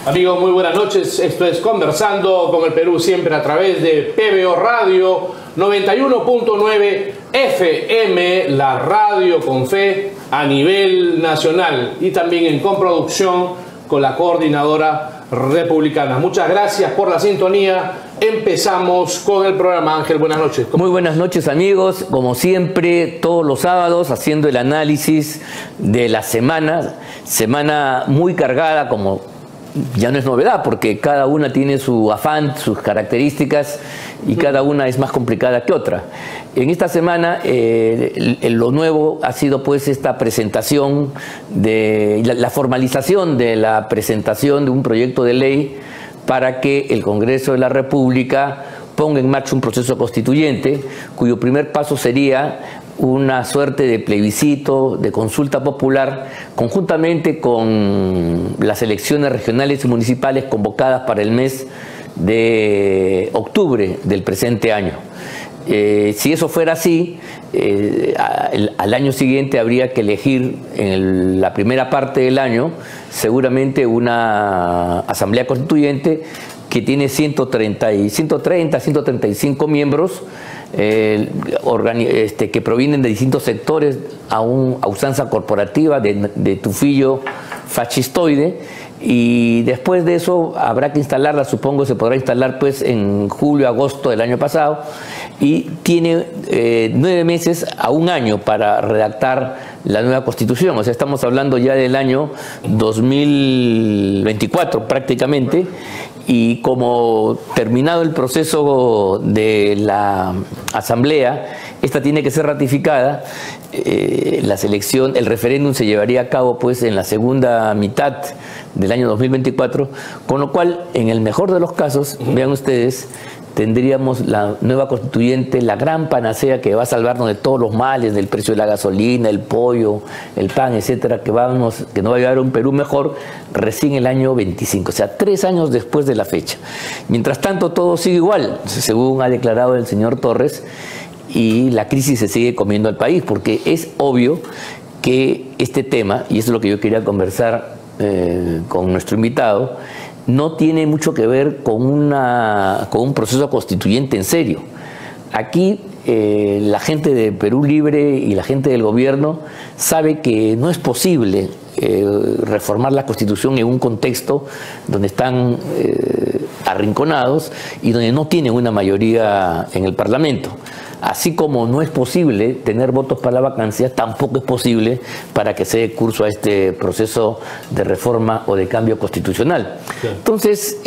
Amigos, muy buenas noches. Esto es Conversando con el Perú, siempre a través de PBO Radio 91.9 FM, la radio con fe a nivel nacional, y también en coproducción con la Coordinadora Republicana. Muchas gracias por la sintonía. Empezamos con el programa. Ángel, buenas noches. Muy buenas noches, amigos. Como siempre, todos los sábados haciendo el análisis de la semana muy cargada, como ya no es novedad, porque cada una tiene su afán, sus características, y cada una es más complicada que otra. En esta semana lo nuevo ha sido pues esta presentación, la formalización de la presentación de un proyecto de ley para que el Congreso de la República ponga en marcha un proceso constituyente, cuyo primer paso sería una suerte de plebiscito, de consulta popular, conjuntamente con las elecciones regionales y municipales convocadas para el mes de octubre del presente año. Si eso fuera así, al año siguiente habría que elegir en la primera parte del año seguramente una asamblea constituyente que tiene 135 miembros, que provienen de distintos sectores a usanza corporativa de tufillo fascistoide, y después de eso habrá que instalarla, supongo se podrá instalar pues en julio, agosto del año pasado, y tiene 9 meses a un año para redactar la nueva Constitución. O sea, estamos hablando ya del año 2024 prácticamente, y como terminado el proceso de la Asamblea, esta tiene que ser ratificada. El referéndum se llevaría a cabo pues en la segunda mitad del año 2024, con lo cual, en el mejor de los casos, vean ustedes, tendríamos la nueva constituyente, la gran panacea que va a salvarnos de todos los males, del precio de la gasolina, el pollo, el pan, etcétera, que no va a llevar a un Perú mejor recién el año 25, o sea, 3 años después de la fecha. Mientras tanto, todo sigue igual, según ha declarado el señor Torres, y la crisis se sigue comiendo al país, porque es obvio que este tema, y eso es lo que yo quería conversar con nuestro invitado, no tiene mucho que ver con un proceso constituyente en serio. Aquí la gente de Perú Libre y la gente del gobierno sabe que no es posible reformar la Constitución en un contexto donde están arrinconados y donde no tienen una mayoría en el Parlamento. Así como no es posible tener votos para la vacancia, tampoco es posible para que se dé curso a este proceso de reforma o de cambio constitucional. Sí. Entonces,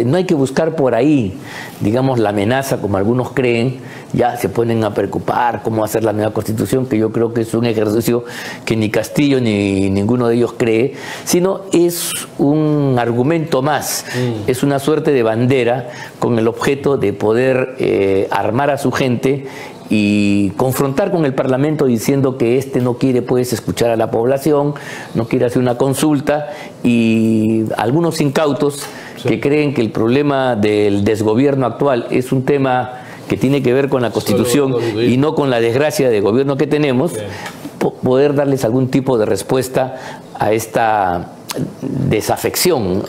no hay que buscar por ahí, digamos, la amenaza, como algunos creen. Ya se ponen a preocupar cómo hacer la nueva Constitución, que yo creo que es un ejercicio que ni Castillo ni ninguno de ellos cree, sino es un argumento más, es una suerte de bandera con el objeto de poder armar a su gente y confrontar con el Parlamento diciendo que este no quiere pues escuchar a la población, no quiere hacer una consulta, y algunos incautos que creen que el problema del desgobierno actual es un tema que tiene que ver con la Constitución y no con la desgracia de gobierno que tenemos, poder darles algún tipo de respuesta a esta desafección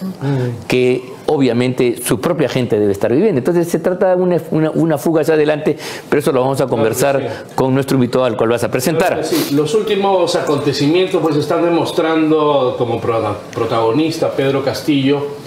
que obviamente su propia gente debe estar viviendo. Entonces se trata de una fuga hacia adelante, pero eso lo vamos a conversar con nuestro invitado al cual vas a presentar. Sí, los últimos acontecimientos pues están demostrando como protagonista Pedro Castillo,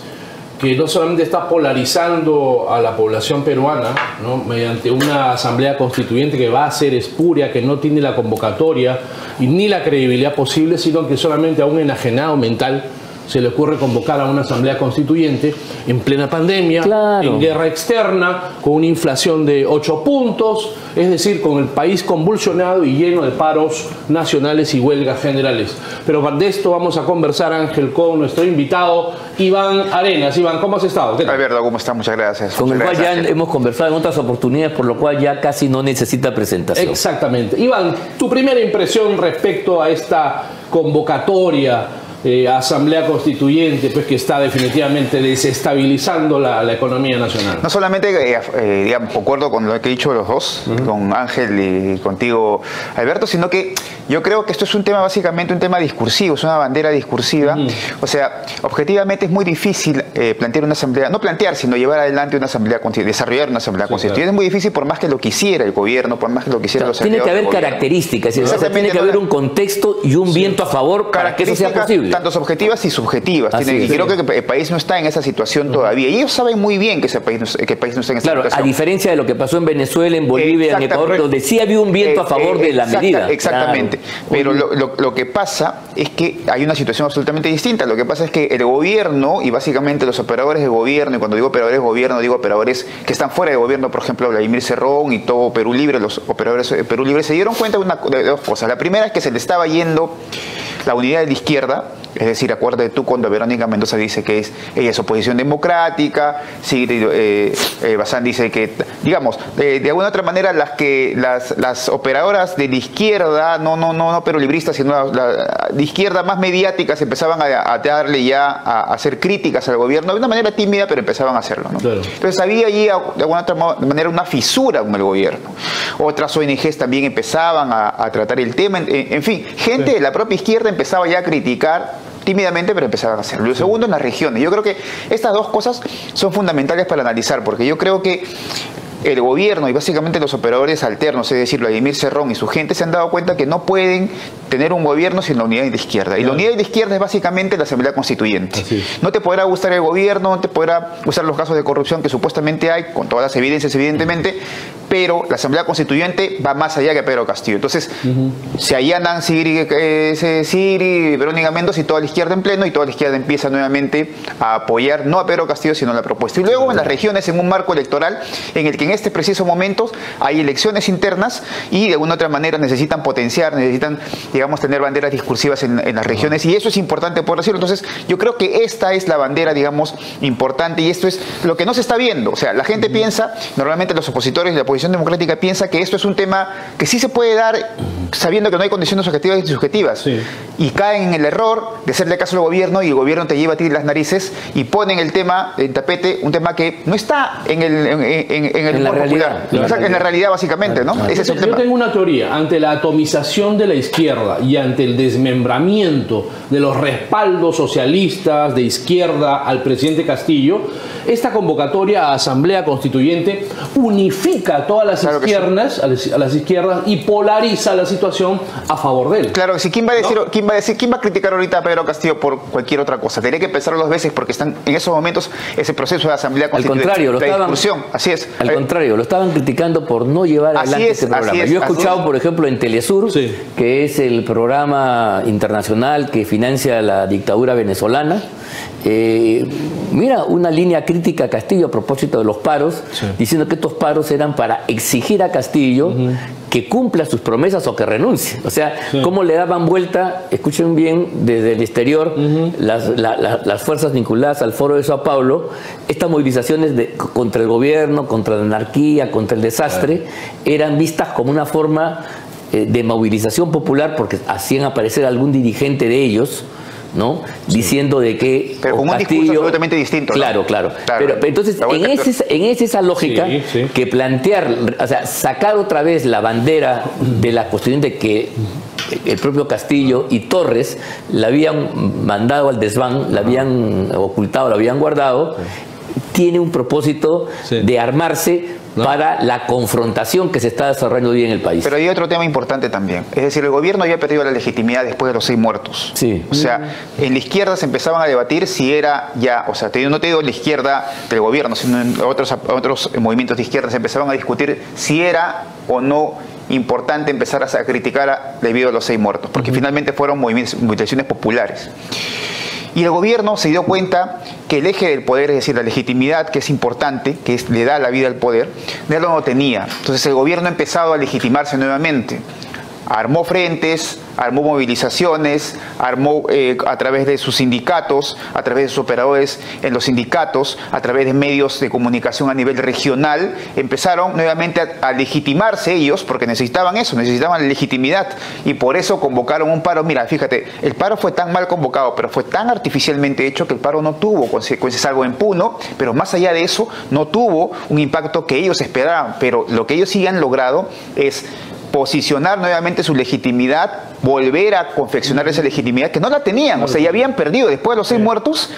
que no solamente está polarizando a la población peruana, ¿no?, mediante una asamblea constituyente que va a ser espuria, que no tiene la convocatoria y ni la credibilidad posible, sino que solamente a un enajenado mental se le ocurre convocar a una asamblea constituyente en plena pandemia, claro, en guerra externa, con una inflación de 8 puntos, es decir, con el país convulsionado y lleno de paros nacionales y huelgas generales. Pero de esto vamos a conversar, Ángel, con nuestro invitado, Iván Arenas. Iván, ¿cómo has estado? Alberto, ¿cómo estás? Muchas gracias. Con el cual ya hemos conversado en otras oportunidades, por lo cual ya casi no necesita presentación. Exactamente. Iván, tu primera impresión respecto a esta convocatoria asamblea constituyente, pues, que está definitivamente desestabilizando la economía nacional. No solamente, digamos, concuerdo con lo que he dicho los dos, con Ángel y contigo, Alberto, sino que Yo creo que esto es un tema, básicamente un tema discursivo, es una bandera discursiva. O sea, objetivamente es muy difícil plantear una asamblea, no plantear, sino llevar adelante una asamblea constituyente, desarrollar una asamblea constituyente. Claro. Es muy difícil por más que lo quisiera el gobierno, por más que lo quisiera los tiene que haber gobierno. características, o sea, tiene que haber un contexto y un viento a favor para que eso sea posible. Tanto objetivas y subjetivas. Y creo que el país no está en esa situación todavía. Y ellos saben muy bien que el país no está en esa situación. A diferencia de lo que pasó en Venezuela, en Bolivia, en Ecuador, donde sí había un viento a favor de la medida. Exactamente. Pero lo que pasa es que hay una situación absolutamente distinta. Lo que pasa es que el gobierno y básicamente los operadores de gobierno, y cuando digo operadores de gobierno, digo operadores que están fuera de gobierno, por ejemplo, Vladimir Cerrón y todo Perú Libre, los operadores de Perú Libre se dieron cuenta de dos cosas. La primera es que se le estaba yendo la unidad de la izquierda. Es decir, acuérdate tú cuando Verónica Mendoza dice que ella es oposición democrática, Bazán dice que, digamos, de alguna otra manera las operadoras de la izquierda, no perulibristas, sino de izquierda más mediáticas empezaban a darle ya a hacer críticas al gobierno de una manera tímida, pero empezaban a hacerlo, ¿no? Claro. Entonces había allí de alguna otra manera una fisura con el gobierno. Otras ONGs también empezaban a tratar el tema, en fin, gente de la propia izquierda empezaba ya a criticar tímidamente, pero empezaban a hacerlo. Lo segundo, en las regiones. Yo creo que estas dos cosas son fundamentales para analizar, porque yo creo que el gobierno y básicamente los operadores alternos, es decir, Vladimir Cerrón y su gente, se han dado cuenta que no pueden tener un gobierno sin la unidad de la izquierda. Y la unidad de la izquierda es básicamente la Asamblea Constituyente. No te podrá gustar el gobierno, no te podrá gustar los casos de corrupción que supuestamente hay, con todas las evidencias, evidentemente, pero la Asamblea Constituyente va más allá que Pedro Castillo. Entonces, se allanan Siri, Verónica Mendoza y toda la izquierda en pleno, y toda la izquierda empieza nuevamente a apoyar no a Pedro Castillo, sino a la propuesta. Y luego en las regiones, en un marco electoral en el que en este preciso momento hay elecciones internas y de alguna otra manera necesitan potenciar, necesitan, digamos, tener banderas discursivas en las regiones, y eso es importante por decirlo. Entonces, yo creo que esta es la bandera, digamos, importante, y esto es lo que no se está viendo. O sea, la gente piensa, normalmente los opositores de la oposición democrática piensa que esto es un tema que sí se puede dar sabiendo que no hay condiciones objetivas y subjetivas, y caen en el error de hacerle caso al gobierno, y el gobierno te lleva a ti las narices y ponen el tema en tapete, un tema que no está en el humor popular, en la realidad básicamente, ¿no? Ese es el tema. Yo tengo una teoría. Ante la atomización de la izquierda y ante el desmembramiento de los respaldos socialistas de izquierda al presidente Castillo, esta convocatoria a Asamblea Constituyente unifica a todas las izquierdas, a las izquierdas, y polariza la situación a favor de él. Claro que sí. ¿Quién va a criticar ahorita a Pedro Castillo por cualquier otra cosa? Tendría que pensarlo dos veces, porque están en esos momentos ese proceso de Asamblea Constituyente. Al contrario, así es. Al contrario, lo estaban criticando por no llevar adelante este programa. Yo he escuchado, por ejemplo, en Telesur, que es el programa internacional que financia la dictadura venezolana, mira, una línea crítica a Castillo a propósito de los paros, diciendo que estos paros eran para exigir a Castillo que cumpla sus promesas o que renuncie. O sea, cómo le daban vuelta, escuchen bien, desde el exterior, las fuerzas vinculadas al Foro de Sao Paulo, estas movilizaciones contra el gobierno, contra la anarquía, contra el desastre, eran vistas como una forma de movilización popular, porque hacían aparecer algún dirigente de ellos, ¿no? Diciendo de que pero con un discurso absolutamente distinto, ¿no? Claro. Pero entonces en esa lógica que plantear, o sea, sacar otra vez la bandera de la constituyente que el propio Castillo y Torres la habían mandado al desván, la habían ocultado, la habían guardado, tiene un propósito de armarse para la confrontación que se está desarrollando hoy en el país. Pero hay otro tema importante también. Es decir, el gobierno había perdido la legitimidad después de los 6 muertos. O sea, en la izquierda se empezaban a debatir si era ya, o sea, no te digo la izquierda del gobierno, sino en otros movimientos de izquierda se empezaban a discutir si era o no importante empezar a criticar debido a los 6 muertos, porque finalmente fueron movilizaciones populares. Y el gobierno se dio cuenta que el eje del poder, es decir, la legitimidad, que es importante, que le da la vida al poder, no lo tenía. Entonces el gobierno ha empezado a legitimarse nuevamente. Armó frentes, armó movilizaciones, armó a través de sus sindicatos, a través de sus operadores en los sindicatos, a través de medios de comunicación a nivel regional, empezaron nuevamente a legitimarse ellos, porque necesitaban eso, necesitaban legitimidad, y por eso convocaron un paro. Mira, fíjate, el paro fue tan mal convocado, pero fue tan artificialmente hecho que el paro no tuvo consecuencias, algo en Puno, pero más allá de eso, no tuvo un impacto que ellos esperaban. Pero lo que ellos sí han logrado es posicionar nuevamente su legitimidad, volver a confeccionar esa legitimidad que no la tenían, o sea, ya habían perdido. Después de los 6 muertos,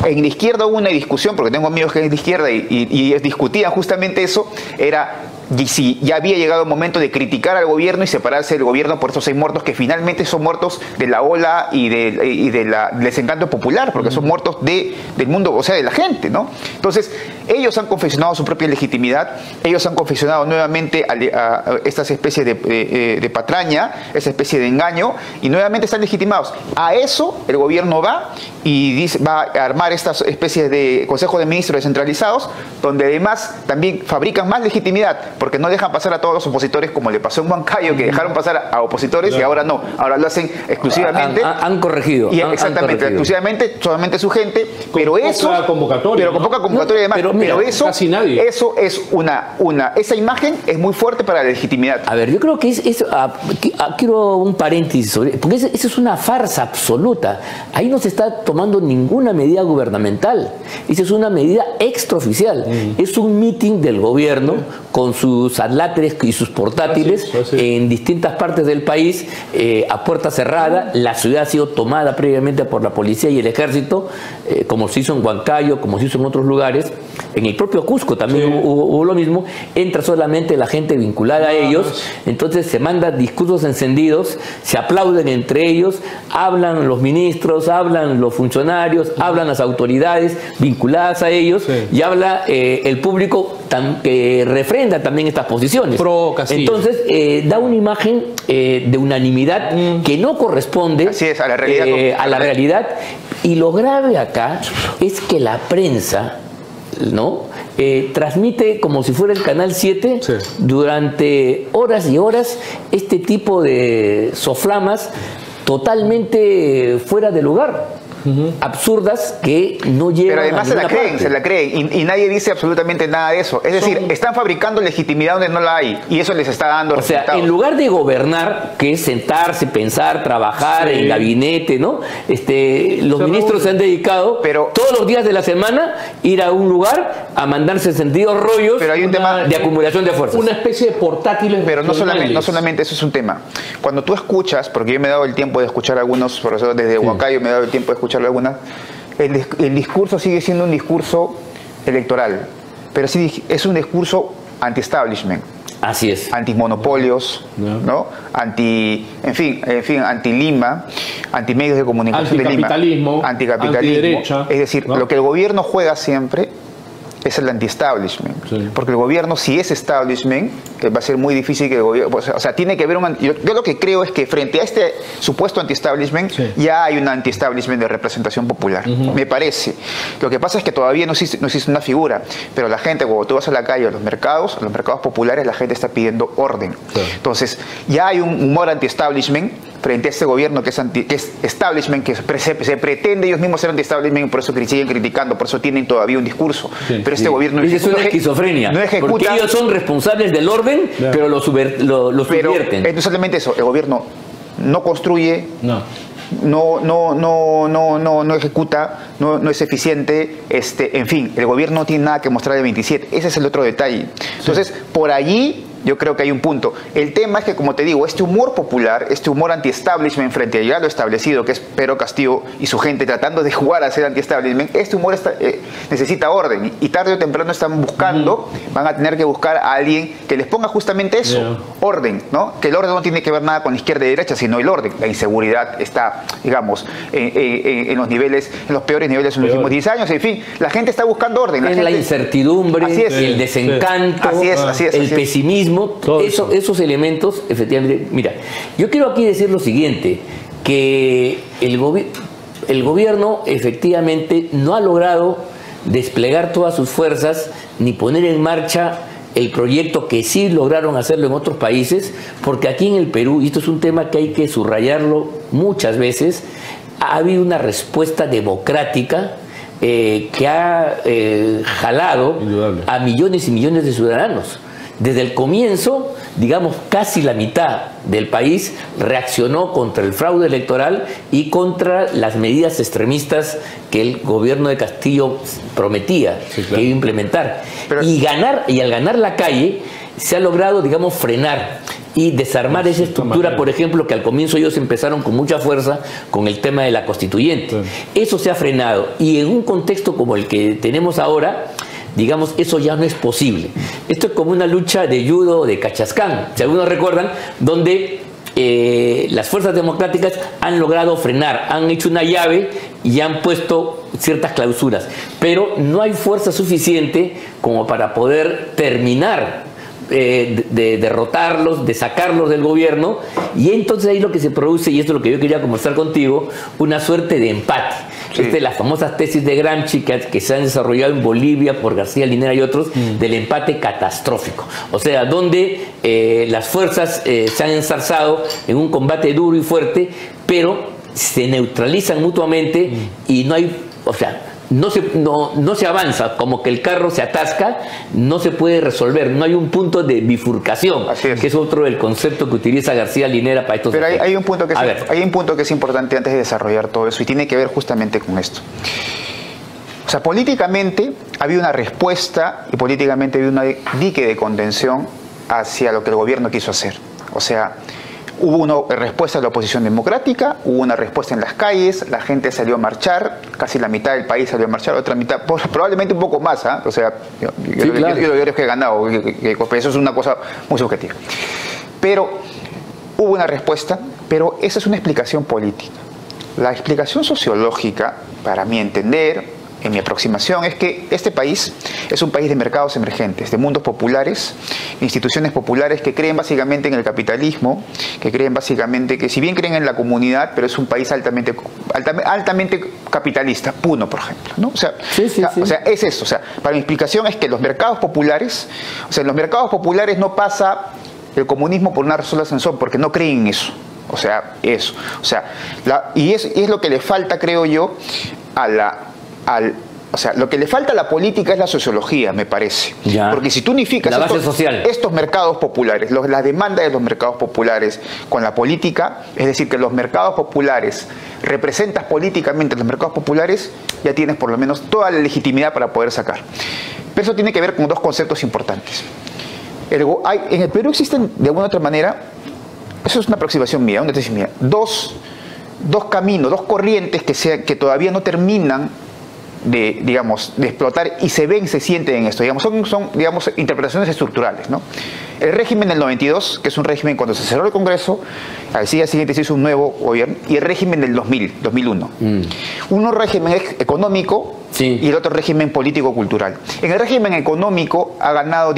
en la izquierda hubo una discusión, porque tengo amigos que es de izquierda y discutían justamente eso, era y si ya había llegado el momento de criticar al gobierno y separarse del gobierno por esos 6 muertos que finalmente son muertos de la ola y del desencanto popular, porque son muertos del mundo, o sea, de la gente, ¿no? Entonces, ellos han confeccionado su propia legitimidad, ellos han confeccionado nuevamente a estas especies de patraña, esa especie de engaño, y nuevamente están legitimados. A eso el gobierno va y dice, va a armar estas especies de consejos de ministros descentralizados, donde además también fabrican más legitimidad, porque no dejan pasar a todos los opositores, como le pasó en Huancayo, que dejaron pasar a opositores, claro, y ahora no, ahora lo hacen exclusivamente. Han corregido. Exactamente, han corregido. Exclusivamente, solamente su gente, pero eso... Poca convocatoria. Pero con poca convocatoria y demás. Pero eso, casi nadie. Eso es esa imagen es muy fuerte para la legitimidad. A ver, yo creo que quiero un paréntesis sobre, porque eso es una farsa absoluta. Ahí no se está tomando ninguna medida gubernamental. Esa es una medida extraoficial. Es un meeting del gobierno con sus atláteres y sus portátiles en distintas partes del país, a puerta cerrada. La ciudad ha sido tomada previamente por la policía y el ejército, como se hizo en Huancayo, como se hizo en otros lugares. En el propio Cusco también hubo lo mismo. Entra solamente la gente vinculada a ellos, entonces se mandan discursos encendidos, se aplauden entre ellos, hablan los ministros, hablan los funcionarios, hablan las autoridades vinculadas a ellos, y habla el público que refrenda también estas posiciones. Pro Castillo. Entonces da una imagen de unanimidad que no corresponde a la realidad. Y lo grave acá es que la prensa, ¿no?, transmite como si fuera el Canal 7 durante horas y horas este tipo de soflamas totalmente fuera de lugar. Absurdas, que no llevan. Pero además a se la creen y nadie dice absolutamente nada de eso. Es decir, están fabricando legitimidad donde no la hay y eso les está dando resultados. O sea, en lugar de gobernar, que es sentarse, pensar, trabajar en gabinete, ¿no? Los ministros se han dedicado todos los días de la semana ir a un lugar a mandarse sentidos rollos, pero hay un tema de acumulación de fuerzas. Una especie de portátiles. Pero no solamente eso es un tema. Cuando tú escuchas, porque yo me he dado el tiempo de escuchar a algunos profesores desde Huancayo, me he dado el tiempo de escuchar algunas, el discurso sigue siendo un discurso electoral, pero sí es un discurso anti-establishment. Así es. Antimonopolios, ¿no? Anti-Lima, anti-medios de comunicación de Lima. Anticapitalismo. Antiderecha. Es decir, lo que el gobierno juega siempre es el anti-establishment. Porque el gobierno, si es establishment, va a ser muy difícil que el gobierno... O sea, tiene que haber un... Yo lo que creo es que frente a este supuesto anti-establishment, ya hay un anti-establishment de representación popular. Me parece. Lo que pasa es que todavía no existe una figura. Pero la gente, cuando tú vas a la calle, a los mercados populares, la gente está pidiendo orden. Entonces, ya hay un humor anti-establishment frente a este gobierno que es establishment, que se pretende ellos mismos ser anti-establishment, por eso siguen criticando, por eso tienen todavía un discurso. Pero este gobierno es una esquizofrenia, no ejecuta, porque ellos son responsables del orden, pero lo subvierten. Es solamente eso, el gobierno no construye, no ejecuta, no es eficiente, en fin, el gobierno no tiene nada que mostrar de 27. Ese es el otro detalle. Entonces, por allí yo creo que hay un punto. El tema es que, como te digo, este humor popular, este humor anti-establishment frente a ya lo establecido, que es Pedro Castillo y su gente tratando de jugar a ser anti-establishment, este humor necesita orden. Y tarde o temprano van a tener que buscar a alguien que les ponga justamente eso, orden, ¿no? Que el orden no tiene que ver nada con izquierda y derecha, sino el orden. La inseguridad está, digamos, en los niveles, en los peores niveles en los últimos 10 años. En fin, la gente está buscando orden. La incertidumbre, el desencanto, el pesimismo. Esos elementos, efectivamente. Mira, yo quiero aquí decir lo siguiente, que el gobierno efectivamente no ha logrado desplegar todas sus fuerzas ni poner en marcha el proyecto que sí lograron hacerlo en otros países, porque aquí en el Perú, y esto es un tema que hay que subrayarlo muchas veces, ha habido una respuesta democrática que ha jalado a millones y millones de ciudadanos. Desde el comienzo, digamos, casi la mitad del país reaccionó contra el fraude electoral y contra las medidas extremistas que el gobierno de Castillo prometía que iba a implementar. Y al ganar la calle, se ha logrado, digamos, frenar. y desarmar esa estructura, por ejemplo, que al comienzo ellos empezaron con mucha fuerza con el tema de la constituyente. Eso se ha frenado, y en un contexto como el que tenemos ahora, digamos, eso ya no es posible. Esto es como una lucha de judo o de cachascán, si algunos recuerdan, donde las fuerzas democráticas han logrado frenar, han hecho una llave y han puesto ciertas clausuras, pero no hay fuerza suficiente como para poder terminar de derrotarlos, de sacarlos del gobierno, y entonces ahí lo que se produce, y esto es lo que yo quería conversar contigo, una suerte de empate. Sí. Las famosas tesis de Gramsci que se han desarrollado en Bolivia por García Linera y otros, del empate catastrófico. O sea, donde las fuerzas se han enzarzado en un combate duro y fuerte, pero se neutralizan mutuamente y no hay, o sea, no se avanza, como que el carro se atasca, no se puede resolver, no hay un punto de bifurcación, que es otro del concepto que utiliza García Linera para estos. Pero hay un punto que es importante antes de desarrollar todo eso, y tiene que ver justamente con esto. O sea, políticamente había una respuesta, y políticamente había un dique de contención hacia lo que el gobierno quiso hacer. O sea, hubo una respuesta de la oposición democrática, hubo una respuesta en las calles, la gente salió a marchar, casi la mitad del país salió a marchar, la otra mitad, probablemente un poco más, ¿eh? O sea, yo creo que he ganado, eso es una cosa muy subjetiva. Pero hubo una respuesta, pero esa es una explicación política. La explicación sociológica, para mi entender, en mi aproximación, es que este país es un país de mercados emergentes, de mundos populares, instituciones populares que creen básicamente en el capitalismo, que creen básicamente que, si bien creen en la comunidad, pero es un país altamente capitalista, Puno, por ejemplo, ¿no? O sea, o sea, es eso. O sea, para mi explicación es que los mercados populares, o sea, en los mercados populares no pasa el comunismo por una sola ascensor, porque no creen en eso. O sea, eso. O sea, y es lo que le falta, creo yo, o sea, lo que le falta a la política es la sociología, me parece. Ya. Porque si tú unificas estos mercados populares, la demanda de los mercados populares con la política, es decir, que los mercados populares, representas políticamente los mercados populares, ya tienes por lo menos toda la legitimidad para poder sacar. Pero eso tiene que ver con dos conceptos importantes. En el Perú existen, de alguna u otra manera, eso es una aproximación mía, una tesis mía, dos caminos, dos corrientes que todavía no terminan de explotar y se sienten en esto. Son interpretaciones estructurales, ¿no? El régimen del 92, que es un régimen cuando se cerró el Congreso, al día siguiente se hizo un nuevo gobierno, y el régimen del 2001. Uno régimen económico y el otro régimen político-cultural. En el régimen económico ha ganado,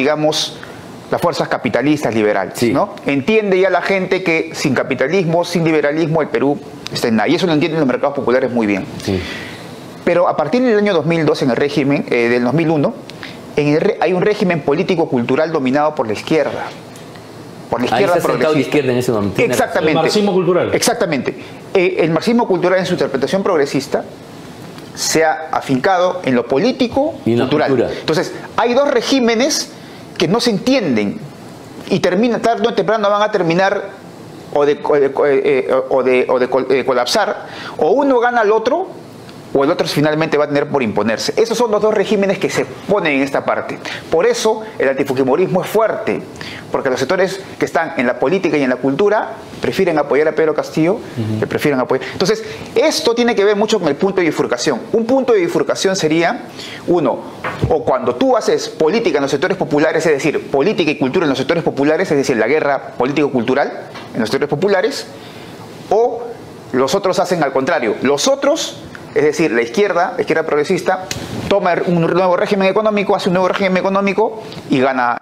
las fuerzas capitalistas liberales, ¿no? Entiende ya la gente que sin capitalismo, sin liberalismo, el Perú está en nada. Y eso lo entienden los mercados populares muy bien. Sí. Pero a partir del año 2002, en el régimen del 2001, hay un régimen político-cultural dominado por la izquierda. Por la izquierda progresista. La izquierda en ese momento. Exactamente. El marxismo cultural. Exactamente. El marxismo cultural, en su interpretación progresista, se ha afincado en lo político y cultural. Entonces, hay dos regímenes que no se entienden y tarde o temprano van a terminar o de colapsar, o uno gana al otro, o el otro finalmente va a tener por imponerse. Esos son los dos regímenes que se ponen en esta parte. Por eso el antifujimorismo es fuerte, porque los sectores que están en la política y en la cultura prefieren apoyar a Pedro Castillo, que prefieren apoyar. Entonces, esto tiene que ver mucho con el punto de bifurcación. Un punto de bifurcación sería, o cuando tú haces política en los sectores populares, es decir, política y cultura en los sectores populares, es decir, la guerra político-cultural en los sectores populares, o los otros hacen al contrario. Los otros, es decir, la izquierda progresista, toma un nuevo régimen económico, hace un nuevo régimen económico y gana.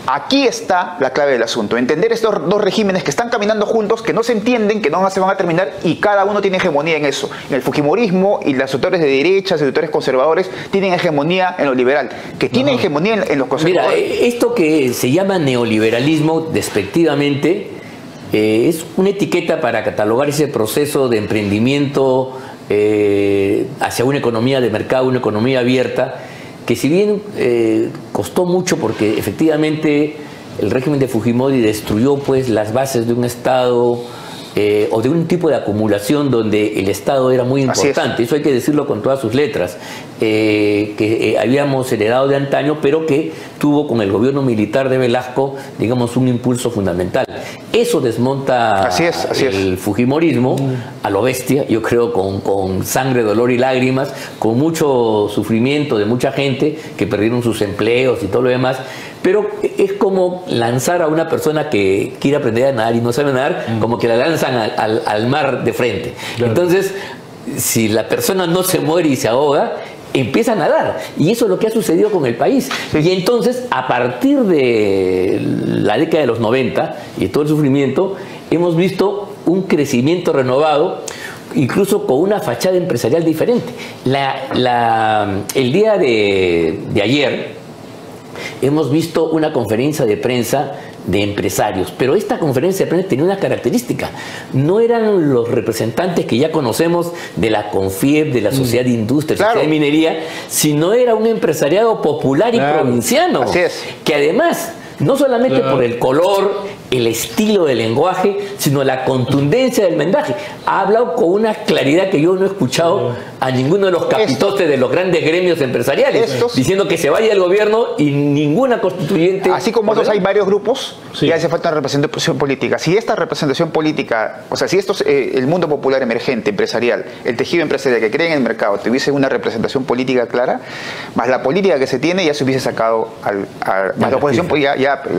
Aquí está la clave del asunto. Entender estos dos regímenes que están caminando juntos, que no se entienden, que no se van a terminar, y cada uno tiene hegemonía en eso. En el fujimorismo y los sectores de derecha, los sectores conservadores, tienen hegemonía en lo liberal, que tienen hegemonía en los conservadores. Mira, esto que se llama neoliberalismo, despectivamente, es una etiqueta para catalogar ese proceso de emprendimiento hacia una economía de mercado, una economía abierta, que si bien costó mucho, porque efectivamente el régimen de Fujimori destruyó pues las bases de un Estado o de un tipo de acumulación donde el Estado era muy importante. Eso hay que decirlo con todas sus letras, que habíamos heredado de antaño, pero que tuvo con el gobierno militar de Velasco, digamos, un impulso fundamental. Eso desmonta el fujimorismo a lo bestia, yo creo, con sangre, dolor y lágrimas, con mucho sufrimiento de mucha gente que perdieron sus empleos y todo lo demás. Pero es como lanzar a una persona que quiere aprender a nadar y no sabe nadar, como que la lanzan al mar de frente. Claro. Entonces, si la persona no se muere y se ahoga, empieza a nadar. Y eso es lo que ha sucedido con el país. Sí. Y entonces, a partir de la década de los 90 y todo el sufrimiento, hemos visto un crecimiento renovado, incluso con una fachada empresarial diferente. El día de ayer hemos visto una conferencia de prensa de empresarios, pero esta conferencia de prensa tenía una característica: no eran los representantes que ya conocemos de la CONFIEP, de la Sociedad de Industria, Sociedad de Minería, sino era un empresariado popular y provinciano, que además, no solamente por el color, el estilo del lenguaje, sino la contundencia del mensaje, ha hablado con una claridad que yo no he escuchado a ninguno de los capitotes de los grandes gremios empresariales, diciendo que se vaya el gobierno y ninguna constituyente... Así como esos hay varios grupos, ya hace falta una representación política. Si esta representación política, o sea, si esto es el mundo popular emergente, empresarial, el tejido empresarial que cree en el mercado, tuviese una representación política clara, más la política que se tiene, ya se hubiese sacado más la oposición,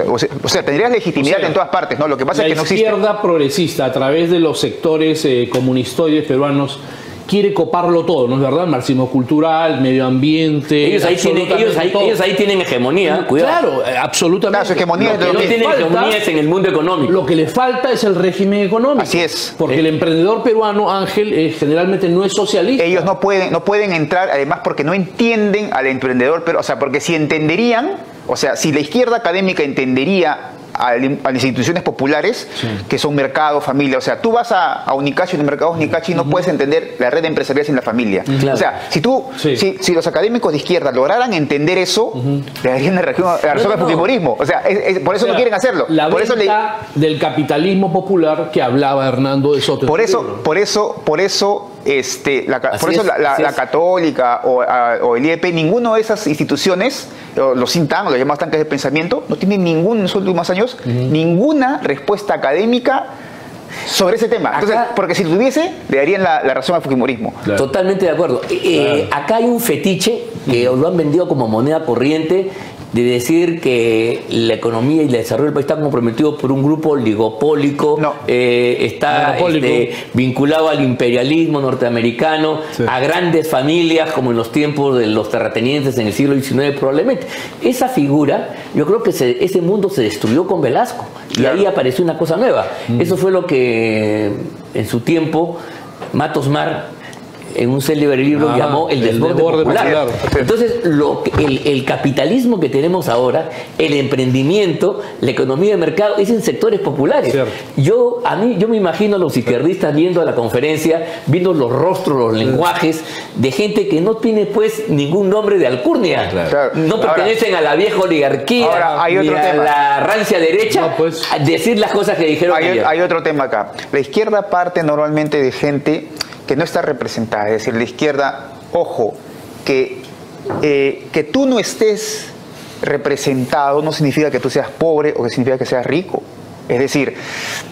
o sea, tendrías legitimidad en todas partes, ¿no? Lo que pasa es que no existe. La izquierda progresista, a través de los sectores comunistoides peruanos, quiere coparlo todo, ¿no es verdad? Marxismo cultural, medio ambiente... Ellos ahí tienen hegemonía, cuidado. Claro, absolutamente. Claro, su hegemonía lo que no tienen hegemonía es en el mundo económico. Lo que le falta es el régimen económico. Así es. Porque el emprendedor peruano, Ángel, generalmente no es socialista. Ellos no pueden entrar, además, porque no entienden al emprendedor, pero, o sea, porque si entenderían, o sea, si la izquierda académica entendería a las instituciones populares, que son mercado, familia. O sea, tú vas a Unicachi, en el mercado Unicachi, y no puedes entender la red empresarial sin la familia. Claro. O sea, si los académicos de izquierda lograran entender eso, le darían la razón al fujimorismo. O sea, por eso no quieren hacerlo. La por venta eso del capitalismo popular que hablaba Hernando de Soto. Por eso la Católica o el IEP, ninguna de esas instituciones, los Sintang, los llamados tanques de pensamiento, no tienen ningún en los últimos años ninguna respuesta académica sobre ese tema. Entonces, porque si tuviese, le darían la razón al fujimorismo. Claro. Totalmente de acuerdo. Acá hay un fetiche que lo han vendido como moneda corriente, de decir que la economía y el desarrollo del país está comprometido por un grupo oligopólico, está vinculado al imperialismo norteamericano, a grandes familias, como en los tiempos de los terratenientes en el siglo XIX probablemente. Esa figura, yo creo que ese mundo se destruyó con Velasco, y ahí apareció una cosa nueva. Eso fue lo que en su tiempo Matos Mar, en un célebre libro, llamó el desborde popular. Entonces, el capitalismo que tenemos ahora, el emprendimiento, la economía de mercado, es en sectores populares. Yo me imagino a los izquierdistas viendo a la conferencia, viendo los rostros, los lenguajes de gente que no tiene pues ningún nombre de alcurnia. No pertenecen a la vieja oligarquía, ni a la rancia derecha, a decir las cosas que dijeron ayer. Hay otro tema acá. La izquierda parte normalmente de gente que no está representada, es decir, la izquierda, ojo, que tú no estés representado no significa que tú seas pobre o que significa que seas rico. Es decir,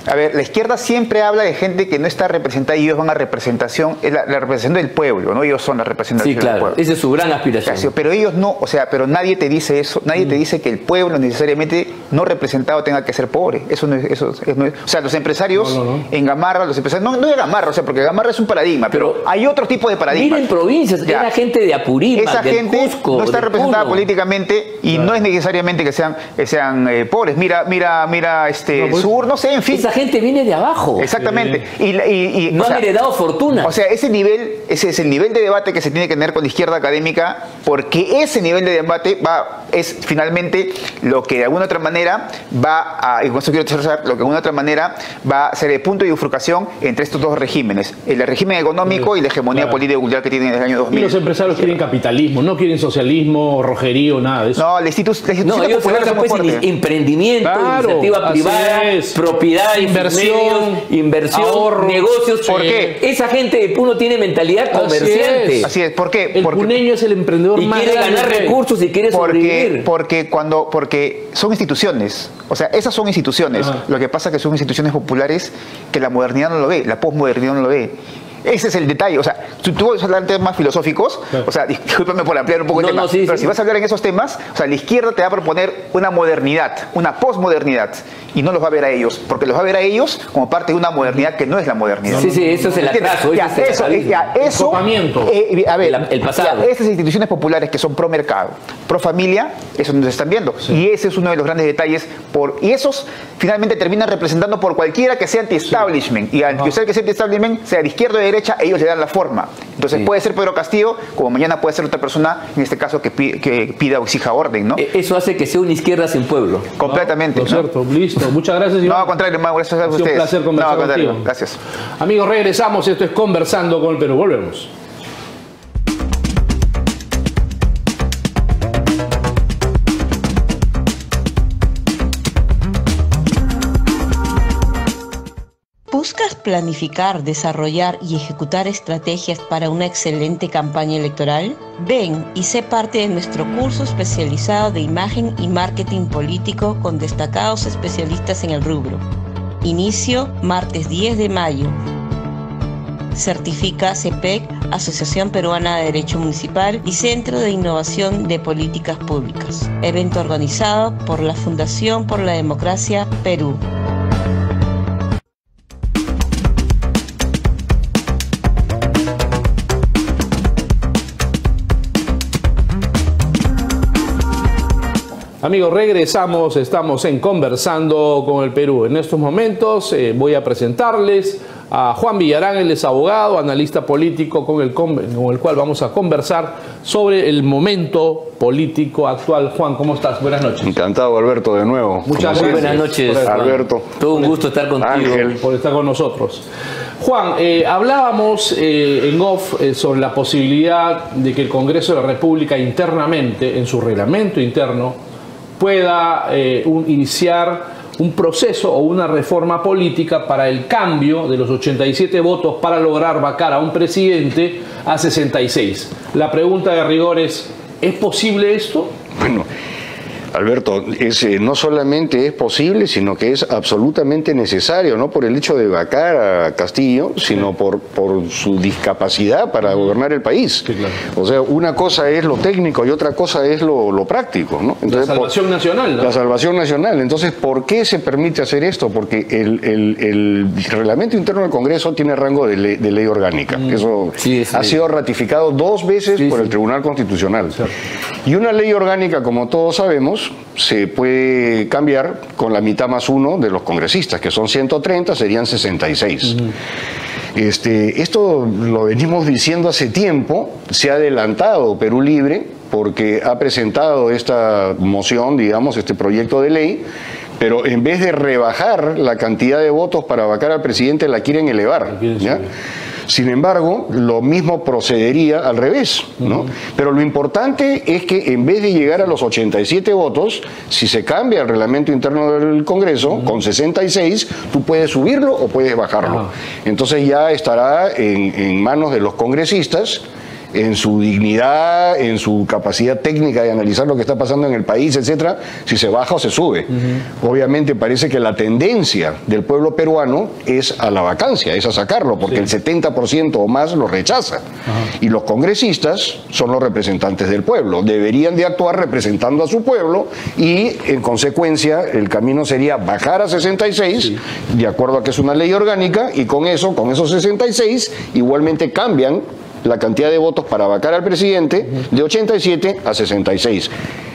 a ver, la izquierda siempre habla de gente que no está representada y ellos van a representación, la representación del pueblo, ¿no? Ellos son la representación del pueblo. Esa es su gran aspiración. Claro, pero ellos no, o sea, pero nadie te dice eso, nadie te dice que el pueblo necesariamente no representado tenga que ser pobre. Eso no es, o sea, los empresarios en Gamarra, los empresarios, no de Gamarra, o sea, porque Gamarra es un paradigma, pero hay otro tipo de paradigma. Miren provincias, era gente de Apurímac, esa gente Cusco, no está representada políticamente y no es necesariamente que sean pobres. Mira Sur, no sé, en fin. Esa gente viene de abajo. Exactamente. No han heredado fortuna. O sea, ese es el nivel de debate que se tiene que tener con la izquierda académica, porque ese nivel de debate es finalmente lo que de alguna otra manera y con eso quiero tercerizar, lo que de alguna otra manera va a ser el punto de bifurcación entre estos dos regímenes, el régimen económico y la hegemonía política y cultural que tienen en el año 2000. Y los empresarios quieren capitalismo, no quieren socialismo, rojerío, nada de eso. No, la institución ellos popular se pues emprendimiento, iniciativa privada, vivienda, propiedad, inversión, inversión, ahorro, negocios. ¿Por qué? Esa gente de Puno tiene mentalidad comerciante. Así es. ¿Por qué? El puneño es el emprendedor Y más quiere grande ganar que hay. recursos y quiere sobrevivir. Porque son instituciones. O sea, esas son instituciones. Ajá. Lo que pasa es que son instituciones populares que la modernidad no lo ve, la posmodernidad no lo ve. Ese es el detalle. O sea, si tú vas a hablar de temas filosóficos, Claro. o sea, discúlpame por ampliar un poco el No, tema, no, sí, pero sí. si vas a hablar en esos temas, o sea, la izquierda te va a proponer una modernidad, una posmodernidad, y no los va a ver a ellos, porque los va a ver a ellos como parte de una modernidad que no es la modernidad. Sí, sí, eso es el ¿Entiendes? atraso. Ya, eso es el atraso. eso, Copamiento. a ver, El pasado. ya, estas instituciones populares que son pro mercado, pro familia, eso nos están viendo. Sí. Y ese es uno de los grandes detalles. Y esos finalmente terminan representando por cualquiera que sea anti-establishment. Y al que sea anti-establishment, sea de izquierda o de derecha, ellos le dan la forma. Entonces Sí. puede ser Pedro Castillo, como mañana puede ser otra persona, en este caso que pida o exija orden, ¿no? Eso hace que sea una izquierda sin pueblo. Completamente. Lo ¿no? cierto, listo. Muchas gracias, Iván. No, al contrario, hermano, gracias a Ha sido ustedes. un placer conversar No, al contrario, contigo. gracias. Amigos, regresamos. Esto es Conversando con el Perú. Volvemos. ¿Buscas planificar, desarrollar y ejecutar estrategias para una excelente campaña electoral? Ven y sé parte de nuestro curso especializado de imagen y marketing político con destacados especialistas en el rubro. Inicio martes 10 de mayo. Certifica CPEC, Asociación Peruana de Derecho Municipal y Centro de Innovación de Políticas Públicas. Evento organizado por la Fundación por la Democracia Perú. Amigos, regresamos, estamos en Conversando con el Perú. En estos momentos voy a presentarles a Juan Villarán, él es abogado, analista político con el cual vamos a conversar sobre el momento político actual. Juan, ¿cómo estás? Buenas noches. Encantado, Alberto, de nuevo. Muchas Muy gracias. buenas noches, por- Juan. Alberto. Todo un gusto estar contigo. Ángel. por estar con nosotros. Juan, hablábamos en off sobre la posibilidad de que el Congreso de la República internamente, en su reglamento interno, pueda iniciar un proceso o una reforma política para el cambio de los 87 votos para lograr vacar a un presidente a 66. La pregunta de rigor ¿es posible esto? Bueno, Alberto, no solamente es posible, sino que es absolutamente necesario, no por el hecho de vacar a Castillo, sino por su discapacidad para gobernar el país. Sí, claro. O sea, una cosa es lo técnico y otra cosa es lo práctico, ¿no? La salvación nacional, ¿no? La salvación nacional. Entonces, ¿por qué se permite hacer esto? Porque el reglamento interno del Congreso tiene rango de ley orgánica. Eso Sí, sí. ha sido ratificado 2 veces Sí, por sí. el Tribunal Constitucional. Cierto. Y una ley orgánica, como todos sabemos, se puede cambiar con la mitad más 1 de los congresistas, que son 130, serían 66. Esto lo venimos diciendo hace tiempo, se ha adelantado Perú Libre porque ha presentado esta moción, digamos, este proyecto de ley, pero en vez de rebajar la cantidad de votos para vacar al presidente, la quieren elevar. ¿Ya? Sin embargo, lo mismo procedería al revés, ¿no? Pero lo importante es que en vez de llegar a los 87 votos, si se cambia el reglamento interno del Congreso, con 66, tú puedes subirlo o puedes bajarlo. Ajá. Entonces ya estará en manos de los congresistas, en su dignidad, en su capacidad técnica de analizar lo que está pasando en el país, etcétera, si se baja o se sube. Obviamente parece que la tendencia del pueblo peruano es a la vacancia, es a sacarlo, porque el 70% o más lo rechaza. Y los congresistas son los representantes del pueblo, deberían de actuar representando a su pueblo y en consecuencia el camino sería bajar a 66, de acuerdo a que es una ley orgánica, y con eso, con esos 66, igualmente cambian la cantidad de votos para vacar al presidente de 87 a 66.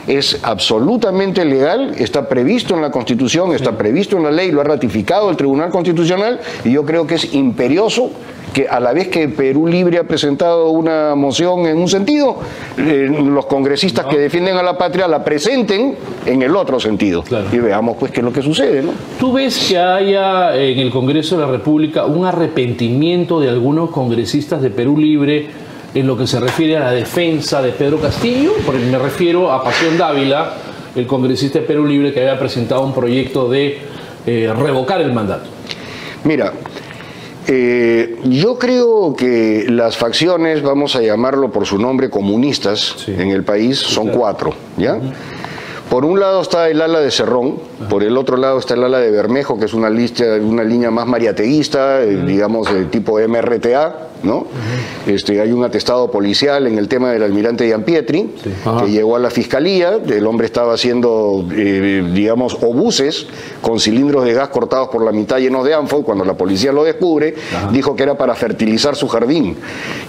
Es absolutamente legal, está previsto en la Constitución, está previsto en la ley, lo ha ratificado el Tribunal Constitucional, y yo creo que es imperioso que a la vez que Perú Libre ha presentado una moción en un sentido, los congresistas que defienden a la patria la presenten en el otro sentido. Claro. Y veamos pues qué es lo que sucede, ¿no? ¿Tú ves que haya en el Congreso de la República un arrepentimiento de algunos congresistas de Perú Libre en lo que se refiere a la defensa de Pedro Castillo? Porque me refiero a Pasión Dávila, el congresista de Perú Libre que había presentado un proyecto de revocar el mandato? Mira, yo creo que las facciones, vamos a llamarlo por su nombre, comunistas, sí, en el país, sí, son claro, 4, ¿ya? Por un lado está el ala de Cerrón, por el otro lado está el ala de Bermejo, que es una línea más mariateguista, digamos, de tipo MRTA, ¿no? Hay un atestado policial en el tema del almirante Gianpietri, sí, que llegó a la fiscalía. El hombre estaba haciendo, digamos, obuses con cilindros de gas cortados por la mitad llenos de ánfo. Cuando la policía lo descubre, dijo que era para fertilizar su jardín,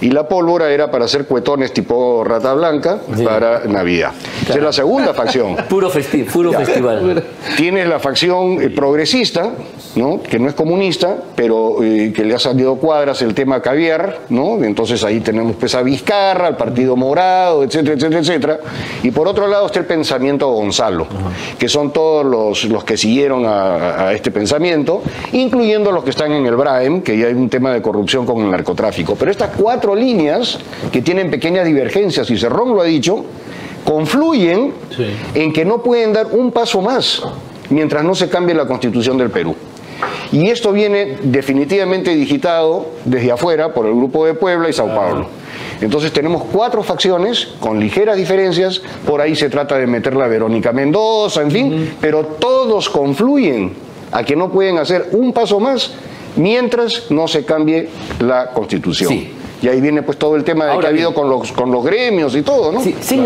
y la pólvora era para hacer cuetones tipo Rata Blanca, sí, para Navidad. Claro. Esa es la segunda facción. Puro festival. Tienes la facción progresista, ¿no? Que no es comunista, pero que le ha salido cuadras el tema caviar, ¿no? Entonces ahí tenemos pues a Vizcarra, al Partido Morado, etcétera, etcétera, etcétera. Y por otro lado está el pensamiento Gonzalo, que son todos los que siguieron a este pensamiento, incluyendo los que están en el Braem, que ya hay un tema de corrupción con el narcotráfico. Pero estas 4 líneas, que tienen pequeñas divergencias, y Cerrón lo ha dicho, confluyen, sí, en que no pueden dar un paso más mientras no se cambie la Constitución del Perú. Y esto viene definitivamente digitado desde afuera por el Grupo de Puebla y Sao Paulo. Entonces tenemos 4 facciones con ligeras diferencias. Por ahí se trata de meter la Verónica Mendoza, en fin, pero todos confluyen a que no pueden hacer un paso más mientras no se cambie la Constitución. Sí. Y ahí viene pues todo el tema de que ha habido con los gremios y todo, ¿no? Sí, sin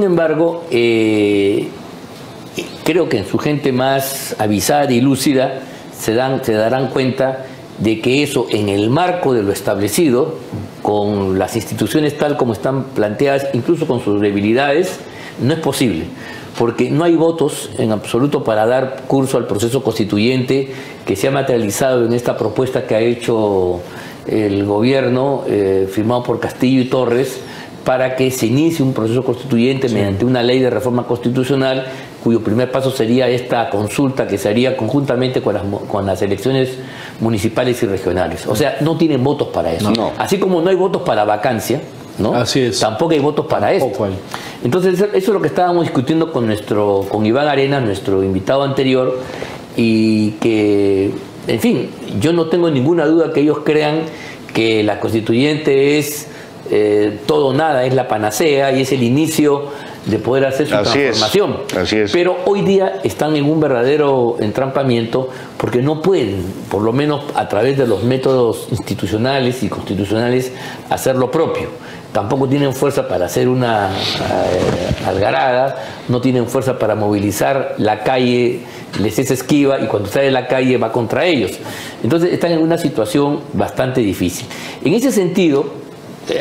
embargo, creo que en su gente más avisada y lúcida se darán cuenta de que eso, en el marco de lo establecido, con las instituciones tal como están planteadas, incluso con sus debilidades, no es posible. Porque no hay votos en absoluto para dar curso al proceso constituyente que se ha materializado en esta propuesta que ha hecho el gobierno, firmado por Castillo y Torres, para que se inicie un proceso constituyente, sí, mediante una ley de reforma constitucional, cuyo primer paso sería esta consulta que se haría conjuntamente con las elecciones municipales y regionales. O sea, no tienen votos para eso. No. Así como no hay votos para vacancia, ¿no? Así es. Tampoco hay votos para esto. Entonces, eso es lo que estábamos discutiendo con Iván Arenas, nuestro invitado anterior, y que, en fin, yo no tengo ninguna duda que ellos crean que la constituyente es todo o nada, es la panacea y es el inicio de poder hacer su transformación. Así es. Pero hoy día están en un verdadero entrampamiento porque no pueden, por lo menos a través de los métodos institucionales y constitucionales, hacer lo propio. Tampoco tienen fuerza para hacer una algarada, no tienen fuerza para movilizar la calle, les es esquiva y cuando sale de la calle va contra ellos. Entonces están en una situación bastante difícil. En ese sentido,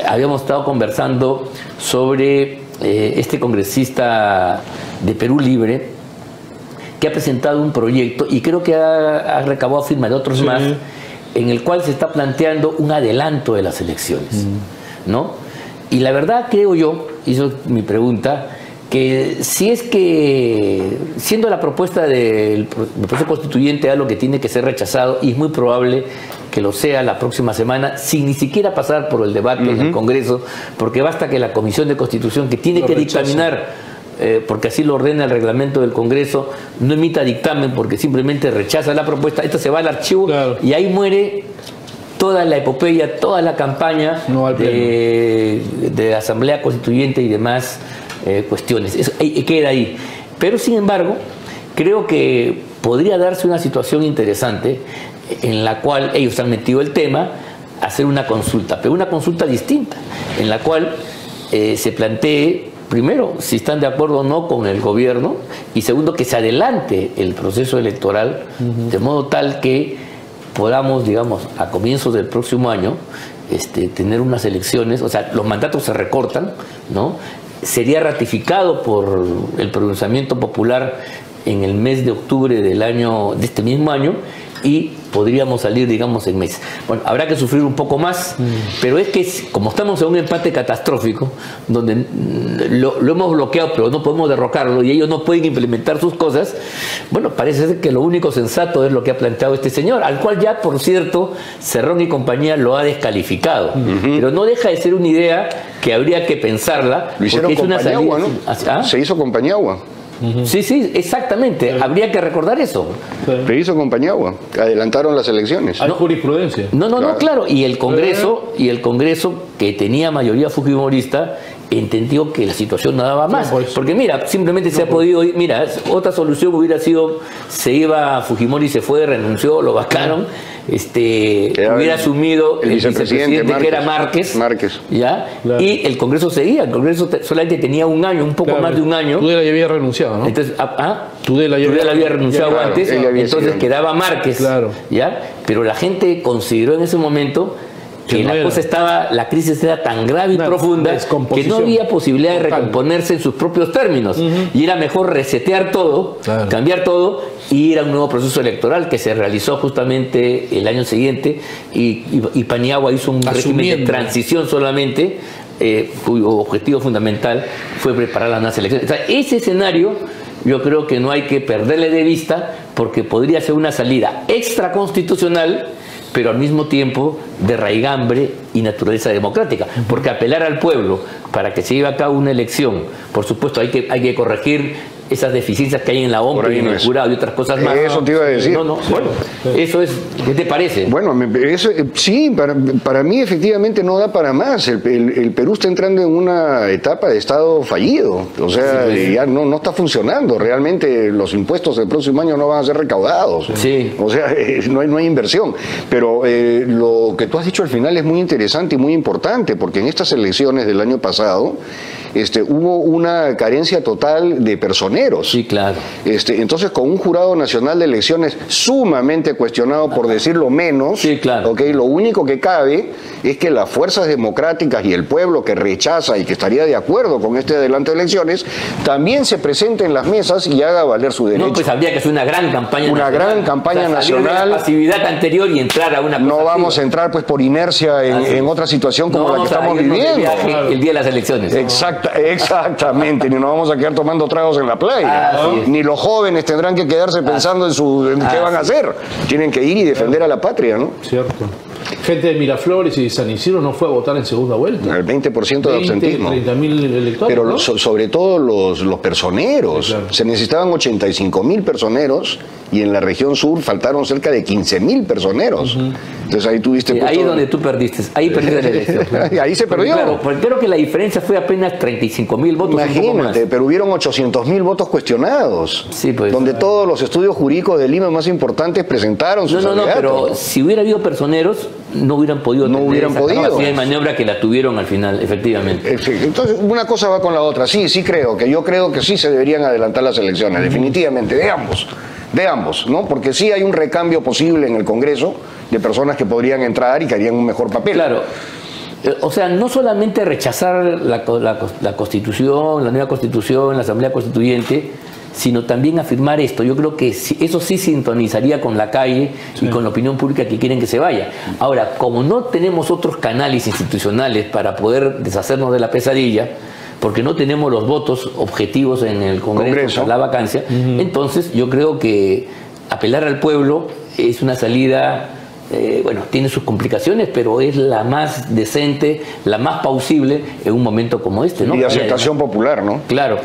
habíamos estado conversando sobre este congresista de Perú Libre que ha presentado un proyecto y creo que ha recabado firmas de otros más, en el cual se está planteando un adelanto de las elecciones, ¿no? Y la verdad creo yo, y eso es mi pregunta, que si es que, siendo la propuesta del proceso constituyente algo que tiene que ser rechazado, y es muy probable que lo sea la próxima semana, sin ni siquiera pasar por el debate en el Congreso, porque basta que la Comisión de Constitución, que tiene que dictaminar, porque así lo ordena el reglamento del Congreso, no emita dictamen porque simplemente rechaza la propuesta, esto se va al archivo, claro, y ahí muere toda la epopeya, toda la campaña de Asamblea Constituyente y demás cuestiones. Eso queda ahí. Pero sin embargo, creo que podría darse una situación interesante en la cual ellos han metido el tema, hacer una consulta, pero una consulta distinta, en la cual se plantee, primero, si están de acuerdo o no con el gobierno, y segundo, que se adelante el proceso electoral, de modo tal que podamos, digamos, a comienzos del próximo año, tener unas elecciones, o sea, los mandatos se recortan, ¿no? Sería ratificado por el pronunciamiento popular en el mes de octubre de este mismo año, y podríamos salir, digamos, en meses. Bueno, habrá que sufrir un poco más, pero es que como estamos en un empate catastrófico, donde lo hemos bloqueado, pero no podemos derrocarlo, y ellos no pueden implementar sus cosas, bueno, parece ser que lo único sensato es lo que ha planteado este señor, al cual ya, por cierto, Cerrón y compañía lo ha descalificado. Pero no deja de ser una idea que habría que pensarla. Lo hicieron con Paniagua, ¿no? ¿Ah? Se hizo con Paniagua. Sí, sí, exactamente. Habría que recordar eso. Lo hizo con Paniagua. Adelantaron las elecciones. Hay jurisprudencia. No, claro. Y el Congreso, que tenía mayoría fujimorista, entendió que la situación no daba más. Porque mira, simplemente se ha podido ir. Mira, otra solución hubiera sido, se iba Fujimori, se fue, renunció, lo vacaron. Hubiera asumido el vicepresidente Márquez, que era Márquez. ¿Ya? Claro. Y el Congreso seguía. El Congreso solamente tenía un año, un poco más de un año. Tudela ya había renunciado, ¿no? Entonces, Tudela había renunciado antes, entonces quedaba Márquez. Claro. ¿Ya? Pero la gente consideró en ese momento que la crisis era tan grave y profunda que no había posibilidad de recomponerse en sus propios términos. Y era mejor resetear todo, cambiar todo y ir a un nuevo proceso electoral que se realizó justamente el año siguiente y Paniagua hizo un régimen de transición solamente, cuyo objetivo fundamental fue preparar las nuevas elecciones. O sea, ese escenario yo creo que no hay que perderle de vista porque podría ser una salida extraconstitucional, pero al mismo tiempo de raigambre y naturaleza democrática, porque apelar al pueblo para que se lleve a cabo una elección, por supuesto hay que corregir esas deficiencias que hay en la OMP y en el jurado y otras cosas más. Eso te iba a decir. Bueno, eso es, ¿qué te parece? Bueno, sí, para mí efectivamente no da para más. El Perú está entrando en una etapa de estado fallido, o sea, ya no está funcionando. Realmente los impuestos del próximo año no van a ser recaudados. Sí. O sea, no hay inversión. Pero lo que tú has dicho al final es muy interesante y muy importante, porque en estas elecciones del año pasado hubo una carencia total de personeros. Sí, claro. Entonces, con un jurado nacional de elecciones sumamente cuestionado, por decirlo menos, sí, claro. Lo único que cabe es que las fuerzas democráticas y el pueblo que rechaza y que estaría de acuerdo con este adelanto de elecciones, también se presente en las mesas y haga valer su derecho. No, pues habría que hacer una gran campaña nacional. Gran campaña nacional. De la pasividad anterior y entrar a una cosa. No vamos a entrar pues por inercia en otra situación como la que estamos viviendo. El día de las elecciones. Exactamente, ni nos vamos a quedar tomando tragos en la playa, ni los jóvenes tendrán que quedarse pensando en qué van a hacer, tienen que ir y defender a la patria, ¿no? Cierto. Gente de Miraflores y de San Isidro no fue a votar en segunda vuelta. El 20% de absentismo. 30.000 electores. Pero ¿no? sobre todo los personeros. Sí, claro. Se necesitaban 85.000 personeros y en la región sur faltaron cerca de 15.000 personeros. Entonces ahí tuviste... ahí es donde tú perdiste. Ahí perdiste la elección. Ahí se perdió. Claro, creo que la diferencia fue apenas 35.000 votos. Imagínate, pero hubieron 800.000 votos cuestionados. Sí, pues. Donde todos los estudios jurídicos de Lima más importantes presentaron sus No, pero si hubiera habido personeros, no hubieran podido tener esa capacidad de maniobra que la tuvieron al final, efectivamente. Entonces, una cosa va con la otra. Sí, yo creo que sí se deberían adelantar las elecciones, definitivamente, de ambos, ¿no? Porque sí hay un recambio posible en el Congreso de personas que podrían entrar y que harían un mejor papel. Claro. O sea, no solamente rechazar la Constitución, la nueva Constitución, la Asamblea Constituyente, sino también afirmar esto. Yo creo que eso sí sintonizaría con la calle y con la opinión pública que quieren que se vaya. Ahora, como no tenemos otros canales institucionales para poder deshacernos de la pesadilla, porque no tenemos los votos objetivos en el Congreso. La vacancia, entonces yo creo que apelar al pueblo es una salida... tiene sus complicaciones, pero es la más decente, la más plausible en un momento como este, ¿no? Y de aceptación popular, ¿no? Claro.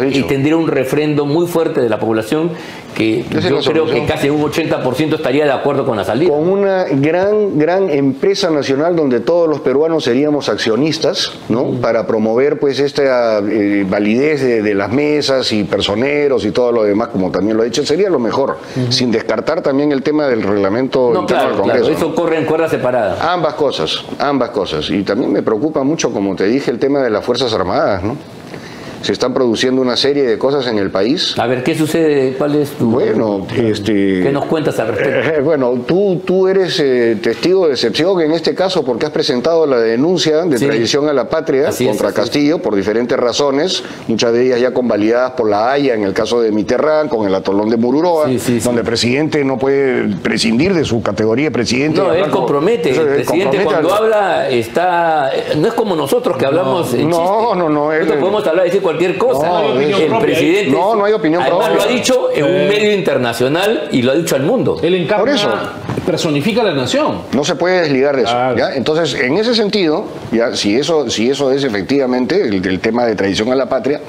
Y tendría un refrendo muy fuerte de la población que yo creo que casi un 80% estaría de acuerdo con la salida. Con una gran empresa nacional donde todos los peruanos seríamos accionistas, ¿no? Para promover pues esta validez de las mesas y personeros y todo lo demás, como también lo he dicho, sería lo mejor, sin descartar también el tema del reglamento interno del Congreso. Claro, eso corre en cuerda separada. Ambas cosas. Y también me preocupa mucho, como te dije, el tema de las Fuerzas Armadas, ¿no? Se están produciendo una serie de cosas en el país. A ver, ¿qué sucede? ¿Cuál es tu...? Bueno, ¿qué nos cuentas al respecto? Bueno, tú eres testigo de excepción en este caso porque has presentado la denuncia de traición a la patria contra Castillo por diferentes razones, muchas de ellas ya convalidadas por la Haya en el caso de Mitterrand, con el atolón de Mururoa, donde el presidente no puede prescindir de su categoría de presidente. No, él compromete. El presidente cuando habla está... No es como nosotros que hablamos en chiste. Nosotros podemos hablar y decir cualquier cosa. El presidente no hay opinión propia. Además lo ha dicho en un medio internacional y lo ha dicho al mundo. Él encarna, por eso. personifica la nación. No se puede desligar de eso. Claro. ¿Ya? Entonces, en ese sentido, ¿ya? Si eso es efectivamente el tema de traición a la patria,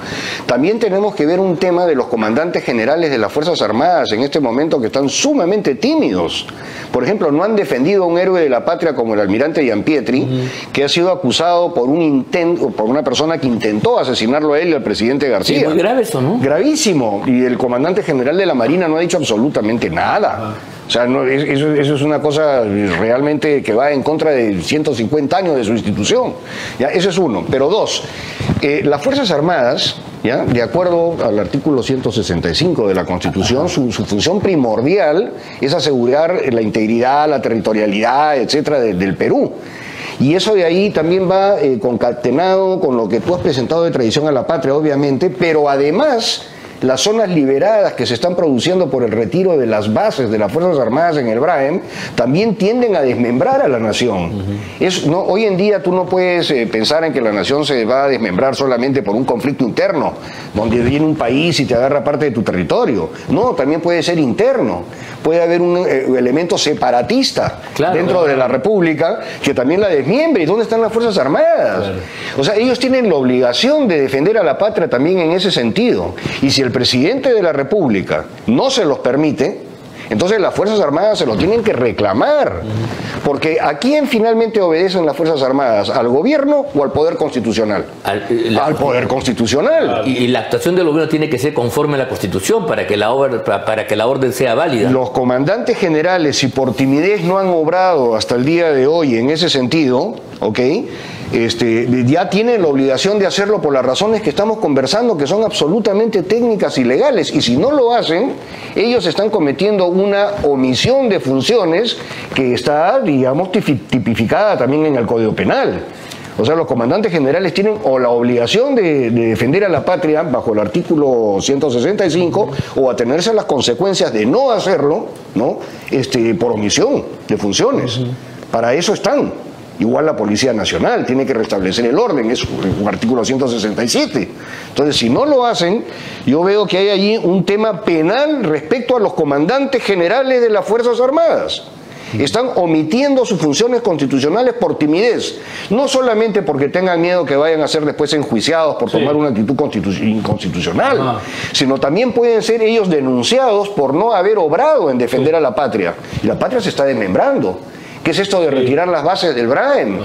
también tenemos que ver un tema de los comandantes generales de las Fuerzas Armadas en este momento que están sumamente tímidos. Por ejemplo, no han defendido a un héroe de la patria como el almirante Gianpietri, que ha sido acusado por por una persona que intentó asesinarlo a él y al presidente García. Sí, muy grave eso, ¿no? Gravísimo. Y el comandante general de la Marina no ha dicho absolutamente nada. O sea, no, eso es una cosa realmente que va en contra de 150 años de su institución. ¿Ya? Eso es uno. Pero dos, las Fuerzas Armadas, ¿ya? De acuerdo al artículo 165 de la Constitución, su función primordial es asegurar la integridad, la territorialidad, etcétera, del Perú. Y eso de ahí también va concatenado con lo que tú has presentado de traición a la patria, obviamente, pero además las zonas liberadas que se están produciendo por el retiro de las bases de las Fuerzas Armadas en el BRAEM también tienden a desmembrar a la nación. Hoy en día tú no puedes pensar en que la nación se va a desmembrar solamente por un conflicto interno, donde viene un país y te agarra parte de tu territorio. No, también puede ser interno. Puede haber un elemento separatista dentro de la República que también la desmiembre. ¿Y dónde están las Fuerzas Armadas? Claro. O sea, ellos tienen la obligación de defender a la patria también en ese sentido. Y si el presidente de la República no se los permite, entonces las Fuerzas Armadas se lo tienen que reclamar. Porque ¿a quién finalmente obedecen las Fuerzas Armadas? ¿Al gobierno o al Poder Constitucional? Al Poder Constitucional. Y la actuación del gobierno tiene que ser conforme a la Constitución para que la orden sea válida. Los comandantes generales, si por timidez no han obrado hasta el día de hoy en ese sentido, ¿ok?, ya tienen la obligación de hacerlo por las razones que estamos conversando, que son absolutamente técnicas y legales. Y si no lo hacen, ellos están cometiendo una omisión de funciones que está, digamos, tipificada también en el Código Penal. O sea, los comandantes generales tienen o la obligación de defender a la patria bajo el artículo 165 o atenerse a las consecuencias de no hacerlo, ¿no?, por omisión de funciones. Para eso están. Igual la Policía Nacional tiene que restablecer el orden, es un artículo 167. Entonces, si no lo hacen, yo veo que hay allí un tema penal respecto a los comandantes generales de las Fuerzas Armadas. Están omitiendo sus funciones constitucionales por timidez, no solamente porque tengan miedo que vayan a ser después enjuiciados por tomar una actitud inconstitucional, sino también pueden ser ellos denunciados por no haber obrado en defender a la patria. Y la patria se está desmembrando. ¿Qué es esto de retirar las bases del BRAEM?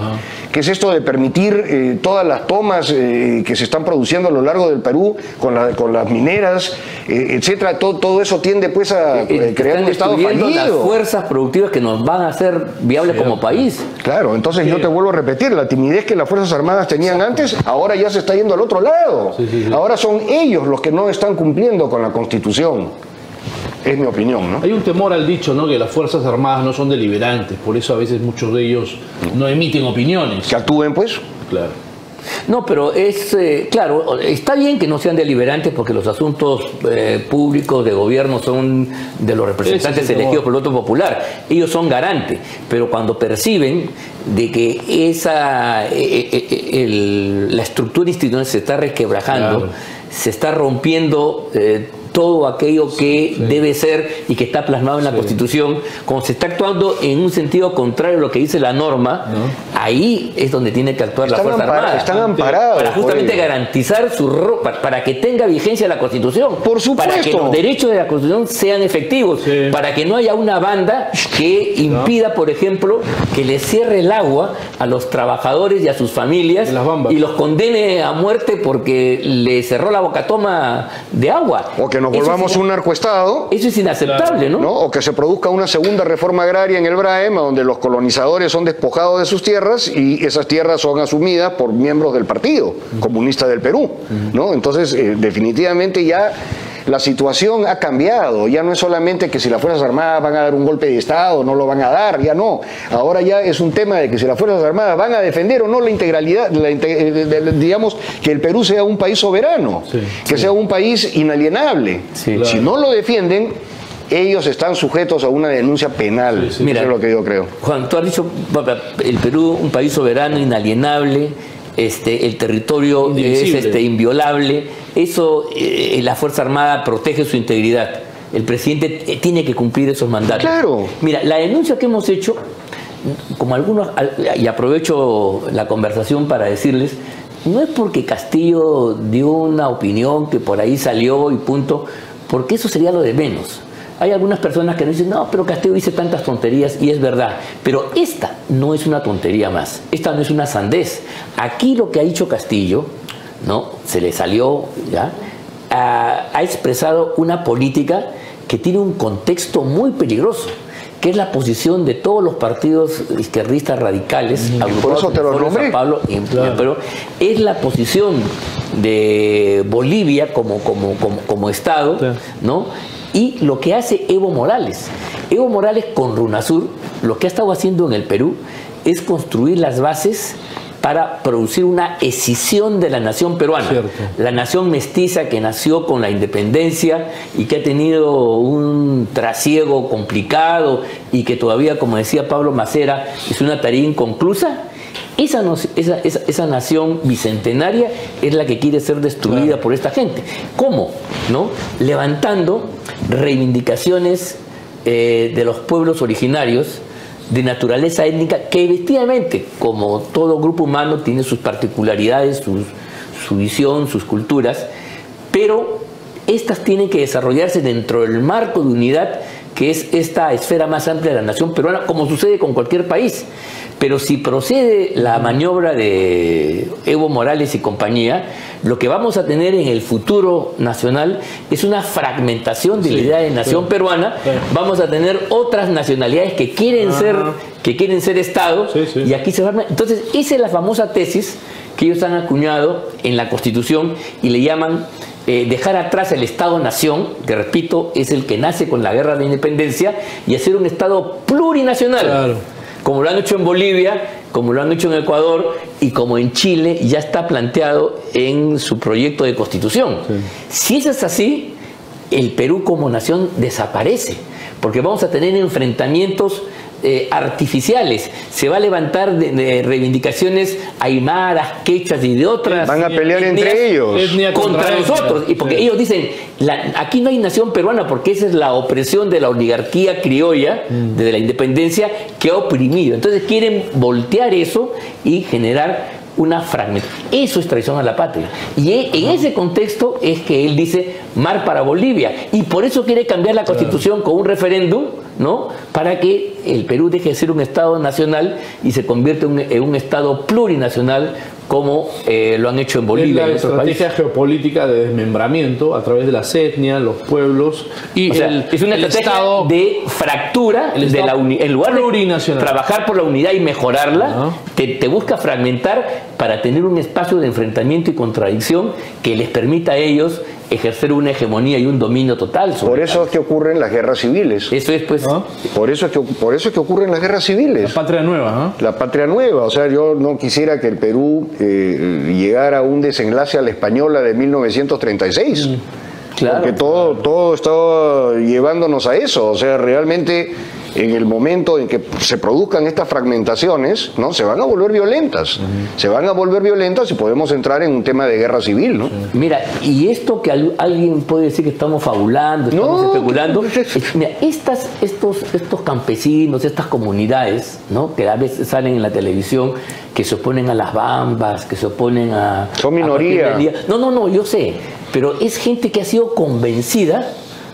¿Qué es esto de permitir todas las tomas que se están produciendo a lo largo del Perú con las mineras, etcétera? Todo eso tiende pues a crear un estado fallido. Las fuerzas productivas que nos van a hacer viables como país. Claro, entonces yo te vuelvo a repetir, la timidez que las Fuerzas Armadas tenían antes, ahora ya se está yendo al otro lado. Ahora son ellos los que no están cumpliendo con la Constitución. Es mi opinión, ¿no? Hay un temor al dicho, ¿no?, que las Fuerzas Armadas no son deliberantes, por eso a veces muchos de ellos no emiten opiniones. Que actúen, pues. Claro. No, pero claro, está bien que no sean deliberantes porque los asuntos públicos de gobierno son de los representantes elegidos por el voto popular. Ellos son garantes, pero cuando perciben de que la estructura institucional se está resquebrajando, se está rompiendo todo aquello que debe ser y que está plasmado en la Constitución, como se está actuando en un sentido contrario a lo que dice la norma, ahí es donde tiene que actuar la Fuerza Armada. Están amparados. Para justamente garantizar para que tenga vigencia la Constitución. Por supuesto. Para que los derechos de la Constitución sean efectivos. Para que no haya una banda que impida, por ejemplo, que le cierre el agua a los trabajadores y a sus familias y los condene a muerte porque le cerró la bocatoma de agua. O que nos volvamos un narcoestado. Eso es inaceptable, ¿no? O que se produzca una segunda reforma agraria en el BRAEM, donde los colonizadores son despojados de sus tierras y esas tierras son asumidas por miembros del Partido Comunista del Perú, ¿no? Entonces, definitivamente ya la situación ha cambiado. Ya no es solamente que si las Fuerzas Armadas van a dar un golpe de Estado, no lo van a dar, ya no. Ahora ya es un tema de que si las Fuerzas Armadas van a defender o no la integralidad, digamos, que el Perú sea un país soberano, que sea un país inalienable. Si no lo defienden, ellos están sujetos a una denuncia penal. Mira, eso es lo que yo creo. Juan, tú has dicho, el Perú, un país soberano, inalienable, el territorio es inviolable. Eso, la Fuerza Armada protege su integridad. el presidente tiene que cumplir esos mandatos. Claro. Mira, la denuncia que hemos hecho, como algunos, y aprovecho la conversación para decirles, no es porque Castillo dio una opinión que por ahí salió y punto, porque eso sería lo de menos. Hay algunas personas que nos dicen, no, pero Castillo dice tantas tonterías, y es verdad. Pero esta no es una tontería más, esta no es una sandez. Aquí lo que ha dicho Castillo, ¿no? Se le salió, ¿ya? Ha expresado una política que tiene un contexto muy peligroso, que es la posición de todos los partidos izquierdistas radicales, por eso te lo nombré. San Pablo, pero es la posición de Bolivia como Estado, ¿no? Y lo que hace Evo Morales. Evo Morales con RUNASUR, lo que ha estado haciendo en el Perú es construir las bases para producir una escisión de la nación peruana. Cierto. La nación mestiza que nació con la independencia y que ha tenido un trasiego complicado y que todavía, como decía Pablo Macera, es una tarea inconclusa. Esa nación bicentenaria es la que quiere ser destruida por esta gente. ¿Cómo? ¿No? Levantando reivindicaciones de los pueblos originarios de naturaleza étnica, que efectivamente, como todo grupo humano, tiene sus particularidades, su visión, sus culturas, pero estas tienen que desarrollarse dentro del marco de unidad que es esta esfera más amplia de la nación peruana, como sucede con cualquier país. Pero si procede la maniobra de Evo Morales y compañía, lo que vamos a tener en el futuro nacional es una fragmentación de la idea de nación peruana. Vamos a tener otras nacionalidades que quieren ser Estado, y aquí se va. Entonces, esa es la famosa tesis que ellos han acuñado en la Constitución y le llaman dejar atrás el Estado-Nación, que repito, es el que nace con la guerra de independencia, y hacer un Estado plurinacional. Claro. Como lo han hecho en Bolivia, como lo han hecho en Ecuador y como en Chile ya está planteado en su proyecto de constitución. Si eso es así, el Perú como nación desaparece, porque vamos a tener enfrentamientos artificiales. Se va a levantar de reivindicaciones aymaras, quechas y de otras. Van a pelear entre ellos contra nosotros. Y porque ellos dicen, aquí no hay nación peruana porque esa es la opresión de la oligarquía criolla desde la independencia que ha oprimido. Entonces quieren voltear eso y generar una fragmentación. Eso es traición a la patria. Y en ese contexto es que él dice mar para Bolivia. Y por eso quiere cambiar la Constitución con un referéndum, ¿no? Para que el Perú deje de ser un Estado nacional y se convierta en un Estado plurinacional, como lo han hecho en Bolivia. Es la estrategia geopolítica de desmembramiento a través de las etnias, los pueblos y es una estrategia de fractura en lugar de trabajar por la unidad y mejorarla, te busca fragmentar para tener un espacio de enfrentamiento y contradicción que les permita a ellos ejercer una hegemonía y un dominio total. Por eso es que ocurren las guerras civiles. Eso es, pues. Por eso es que ocurren las guerras civiles. La patria nueva, ¿no? La patria nueva. O sea, yo no quisiera que el Perú llegara a un desenlace a la española de 1936. Claro. Porque todo estaba llevándonos a eso. O sea, realmente en el momento en que se produzcan estas fragmentaciones, ¿no? Se van a volver violentas. Se van a volver violentas y podemos entrar en un tema de guerra civil, ¿no? Mira, y esto que alguien puede decir que estamos fabulando, estamos especulando, mira, estos campesinos, estas comunidades, ¿no? Que a veces salen en la televisión, que se oponen a las bambas, que se oponen a... Son minoría. No, yo sé, pero es gente que ha sido convencida,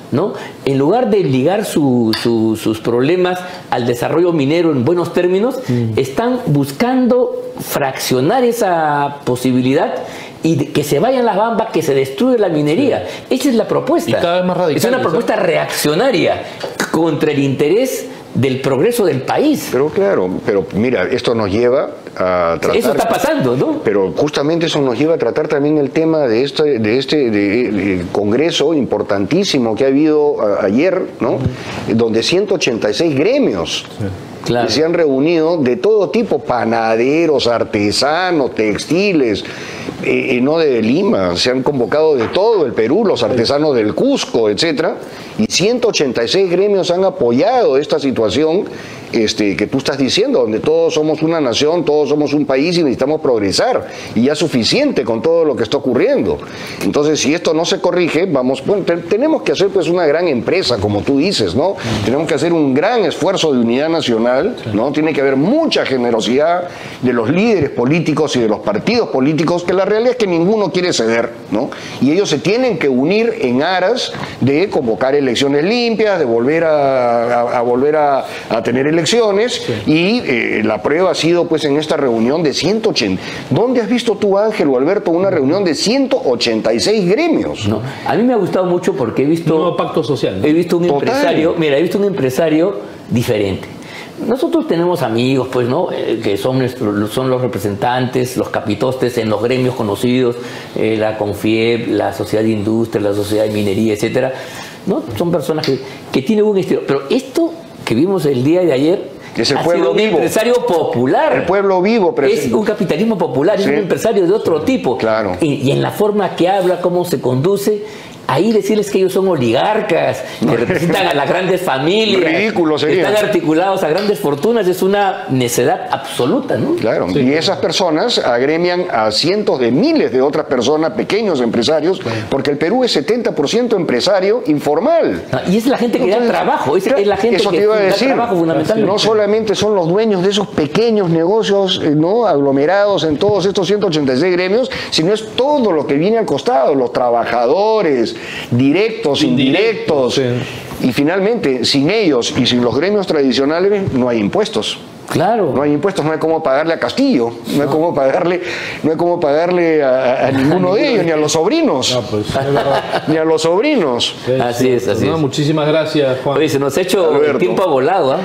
¿no? En lugar de ligar sus problemas al desarrollo minero en buenos términos, están buscando fraccionar esa posibilidad y que se vayan las bambas, que se destruya la minería. Esa es la propuesta. Y cada vez más radical. Es una propuesta reaccionaria contra el interés del progreso del país. Pero claro, mira, esto nos lleva a tratar... Eso está pasando, ¿no? Pero justamente eso nos lleva a tratar también el tema de este congreso importantísimo que ha habido ayer, ¿no? Donde 186 gremios que se han reunido de todo tipo, panaderos, artesanos, textiles, no de Lima, se han convocado de todo el Perú, los artesanos del Cusco, etcétera, y 186 gremios han apoyado esta situación que tú estás diciendo, donde todos somos una nación, todos somos un país y necesitamos progresar, y ya es suficiente con todo lo que está ocurriendo. Entonces, si esto no se corrige, tenemos que hacer pues una gran empresa, como tú dices, ¿no? Tenemos que hacer un gran esfuerzo de unidad nacional, ¿no? Tiene que haber mucha generosidad de los líderes políticos y de los partidos políticos, que la realidad es que ninguno quiere ceder, ¿no? Y ellos se tienen que unir en aras de convocar elecciones limpias, de volver a tener elecciones, y la prueba ha sido pues en esta reunión de 180. ¿Dónde has visto tú, Ángel o Alberto, una reunión de 186 gremios? No, a mí me ha gustado mucho porque he visto un nuevo pacto social, ¿no? He visto un Total. empresario, mira, he visto un empresario diferente. Nosotros tenemos amigos, pues, ¿no? Que son los representantes, los capitostes en los gremios conocidos, la Confiep, la Sociedad de Industria, la Sociedad de Minería, etcétera, ¿no? Son personas que tienen un estilo. Pero esto que vimos el día de ayer es el ha pueblo sido un vivo. Empresario popular. El pueblo vivo. Es un capitalismo popular, Sí. es un empresario de otro tipo. Claro. Y en la forma que habla, cómo se conduce, ahí decirles que ellos son oligarcas, que representan a las grandes familias, Ridículo sería. están articulados a grandes fortunas, es una necedad absoluta, ¿no? Claro, Sí. y esas personas agremian a cientos de miles de otras personas, pequeños empresarios, porque el Perú es 70% empresario informal. Y es la gente que da Entonces, trabajo, es la gente eso que te iba a da decir. trabajo fundamentalmente. No solamente son los dueños de esos pequeños negocios, ¿no? Aglomerados en todos estos 186 gremios, sino es todo lo que viene al costado, los trabajadores, directos, indirectos. Sí. Y finalmente, sin ellos y sin los gremios tradicionales, no hay impuestos. Claro. No hay impuestos, no hay cómo pagarle a Castillo, no hay cómo pagarle a ninguno de ellos, ni a los sobrinos. No, pues, es verdad. Ni a los sobrinos. Así es, así No, es. muchísimas gracias, Juan. Oye, se nos ha hecho Alberto. el tiempo volado, ¿ah?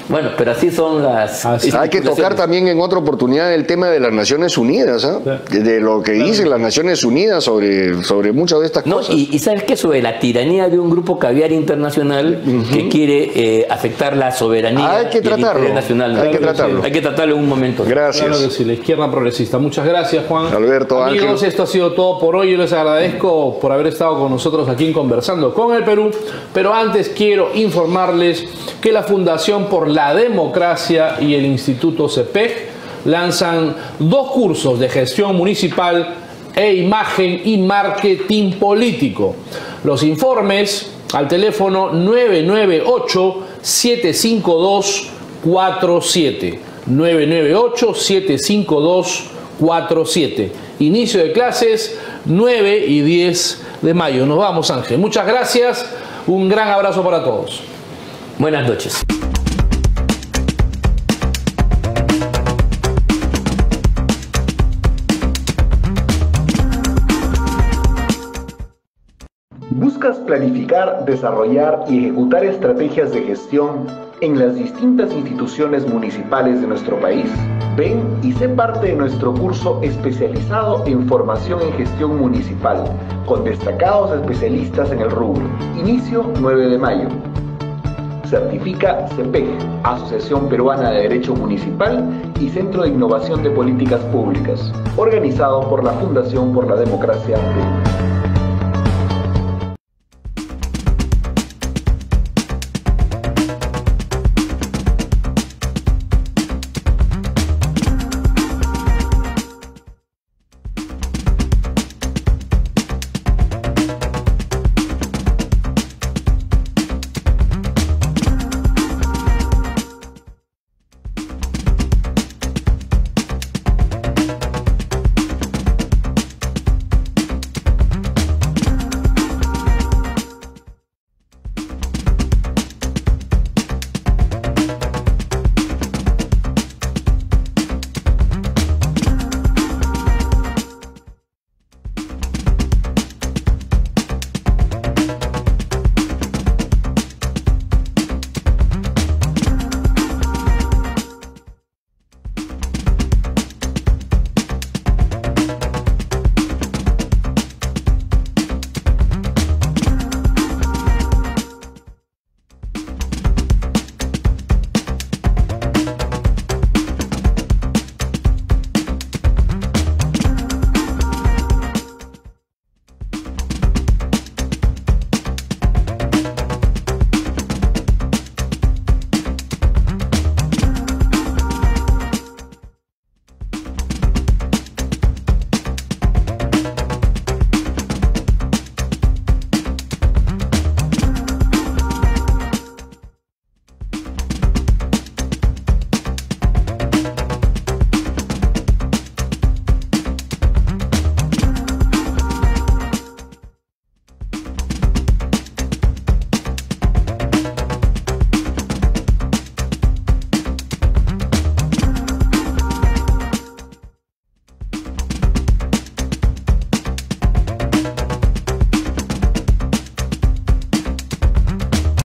Bueno, pero así son las... Así. Hay que tocar también en otra oportunidad el tema de las Naciones Unidas, ¿ah? De lo que dicen las Naciones Unidas sobre muchas de estas No, cosas. y ¿sabes qué? Sobre la tiranía de un grupo caviar internacional que quiere afectar la soberanía Hay que y el tratarlo, interés nacional. hay que tratarlo. Hay que tratarlo en un momento. Gracias. Claro que sí, la izquierda progresista. Muchas gracias, Juan. Alberto, Amigos, Ángel. esto ha sido todo por hoy. Yo les agradezco por haber estado con nosotros aquí en Conversando con el Perú. Pero antes quiero informarles que la Fundación por la Democracia y el Instituto CEPEG lanzan 2 cursos de gestión municipal e imagen y marketing político. Los informes al teléfono 998-752-47. 998-752-47. Inicio de clases 9 y 10 de mayo. Nos vamos, Ángel. Muchas gracias. Un gran abrazo para todos. Buenas noches. ¿Buscas planificar, desarrollar y ejecutar estrategias de gestión en las distintas instituciones municipales de nuestro país? Ven y sé parte de nuestro curso especializado en formación en gestión municipal, con destacados especialistas en el rubro. Inicio 9 de mayo. Certifica CEPEG, Asociación Peruana de Derecho Municipal y Centro de Innovación de Políticas Públicas, organizado por la Fundación por la Democracia Perú.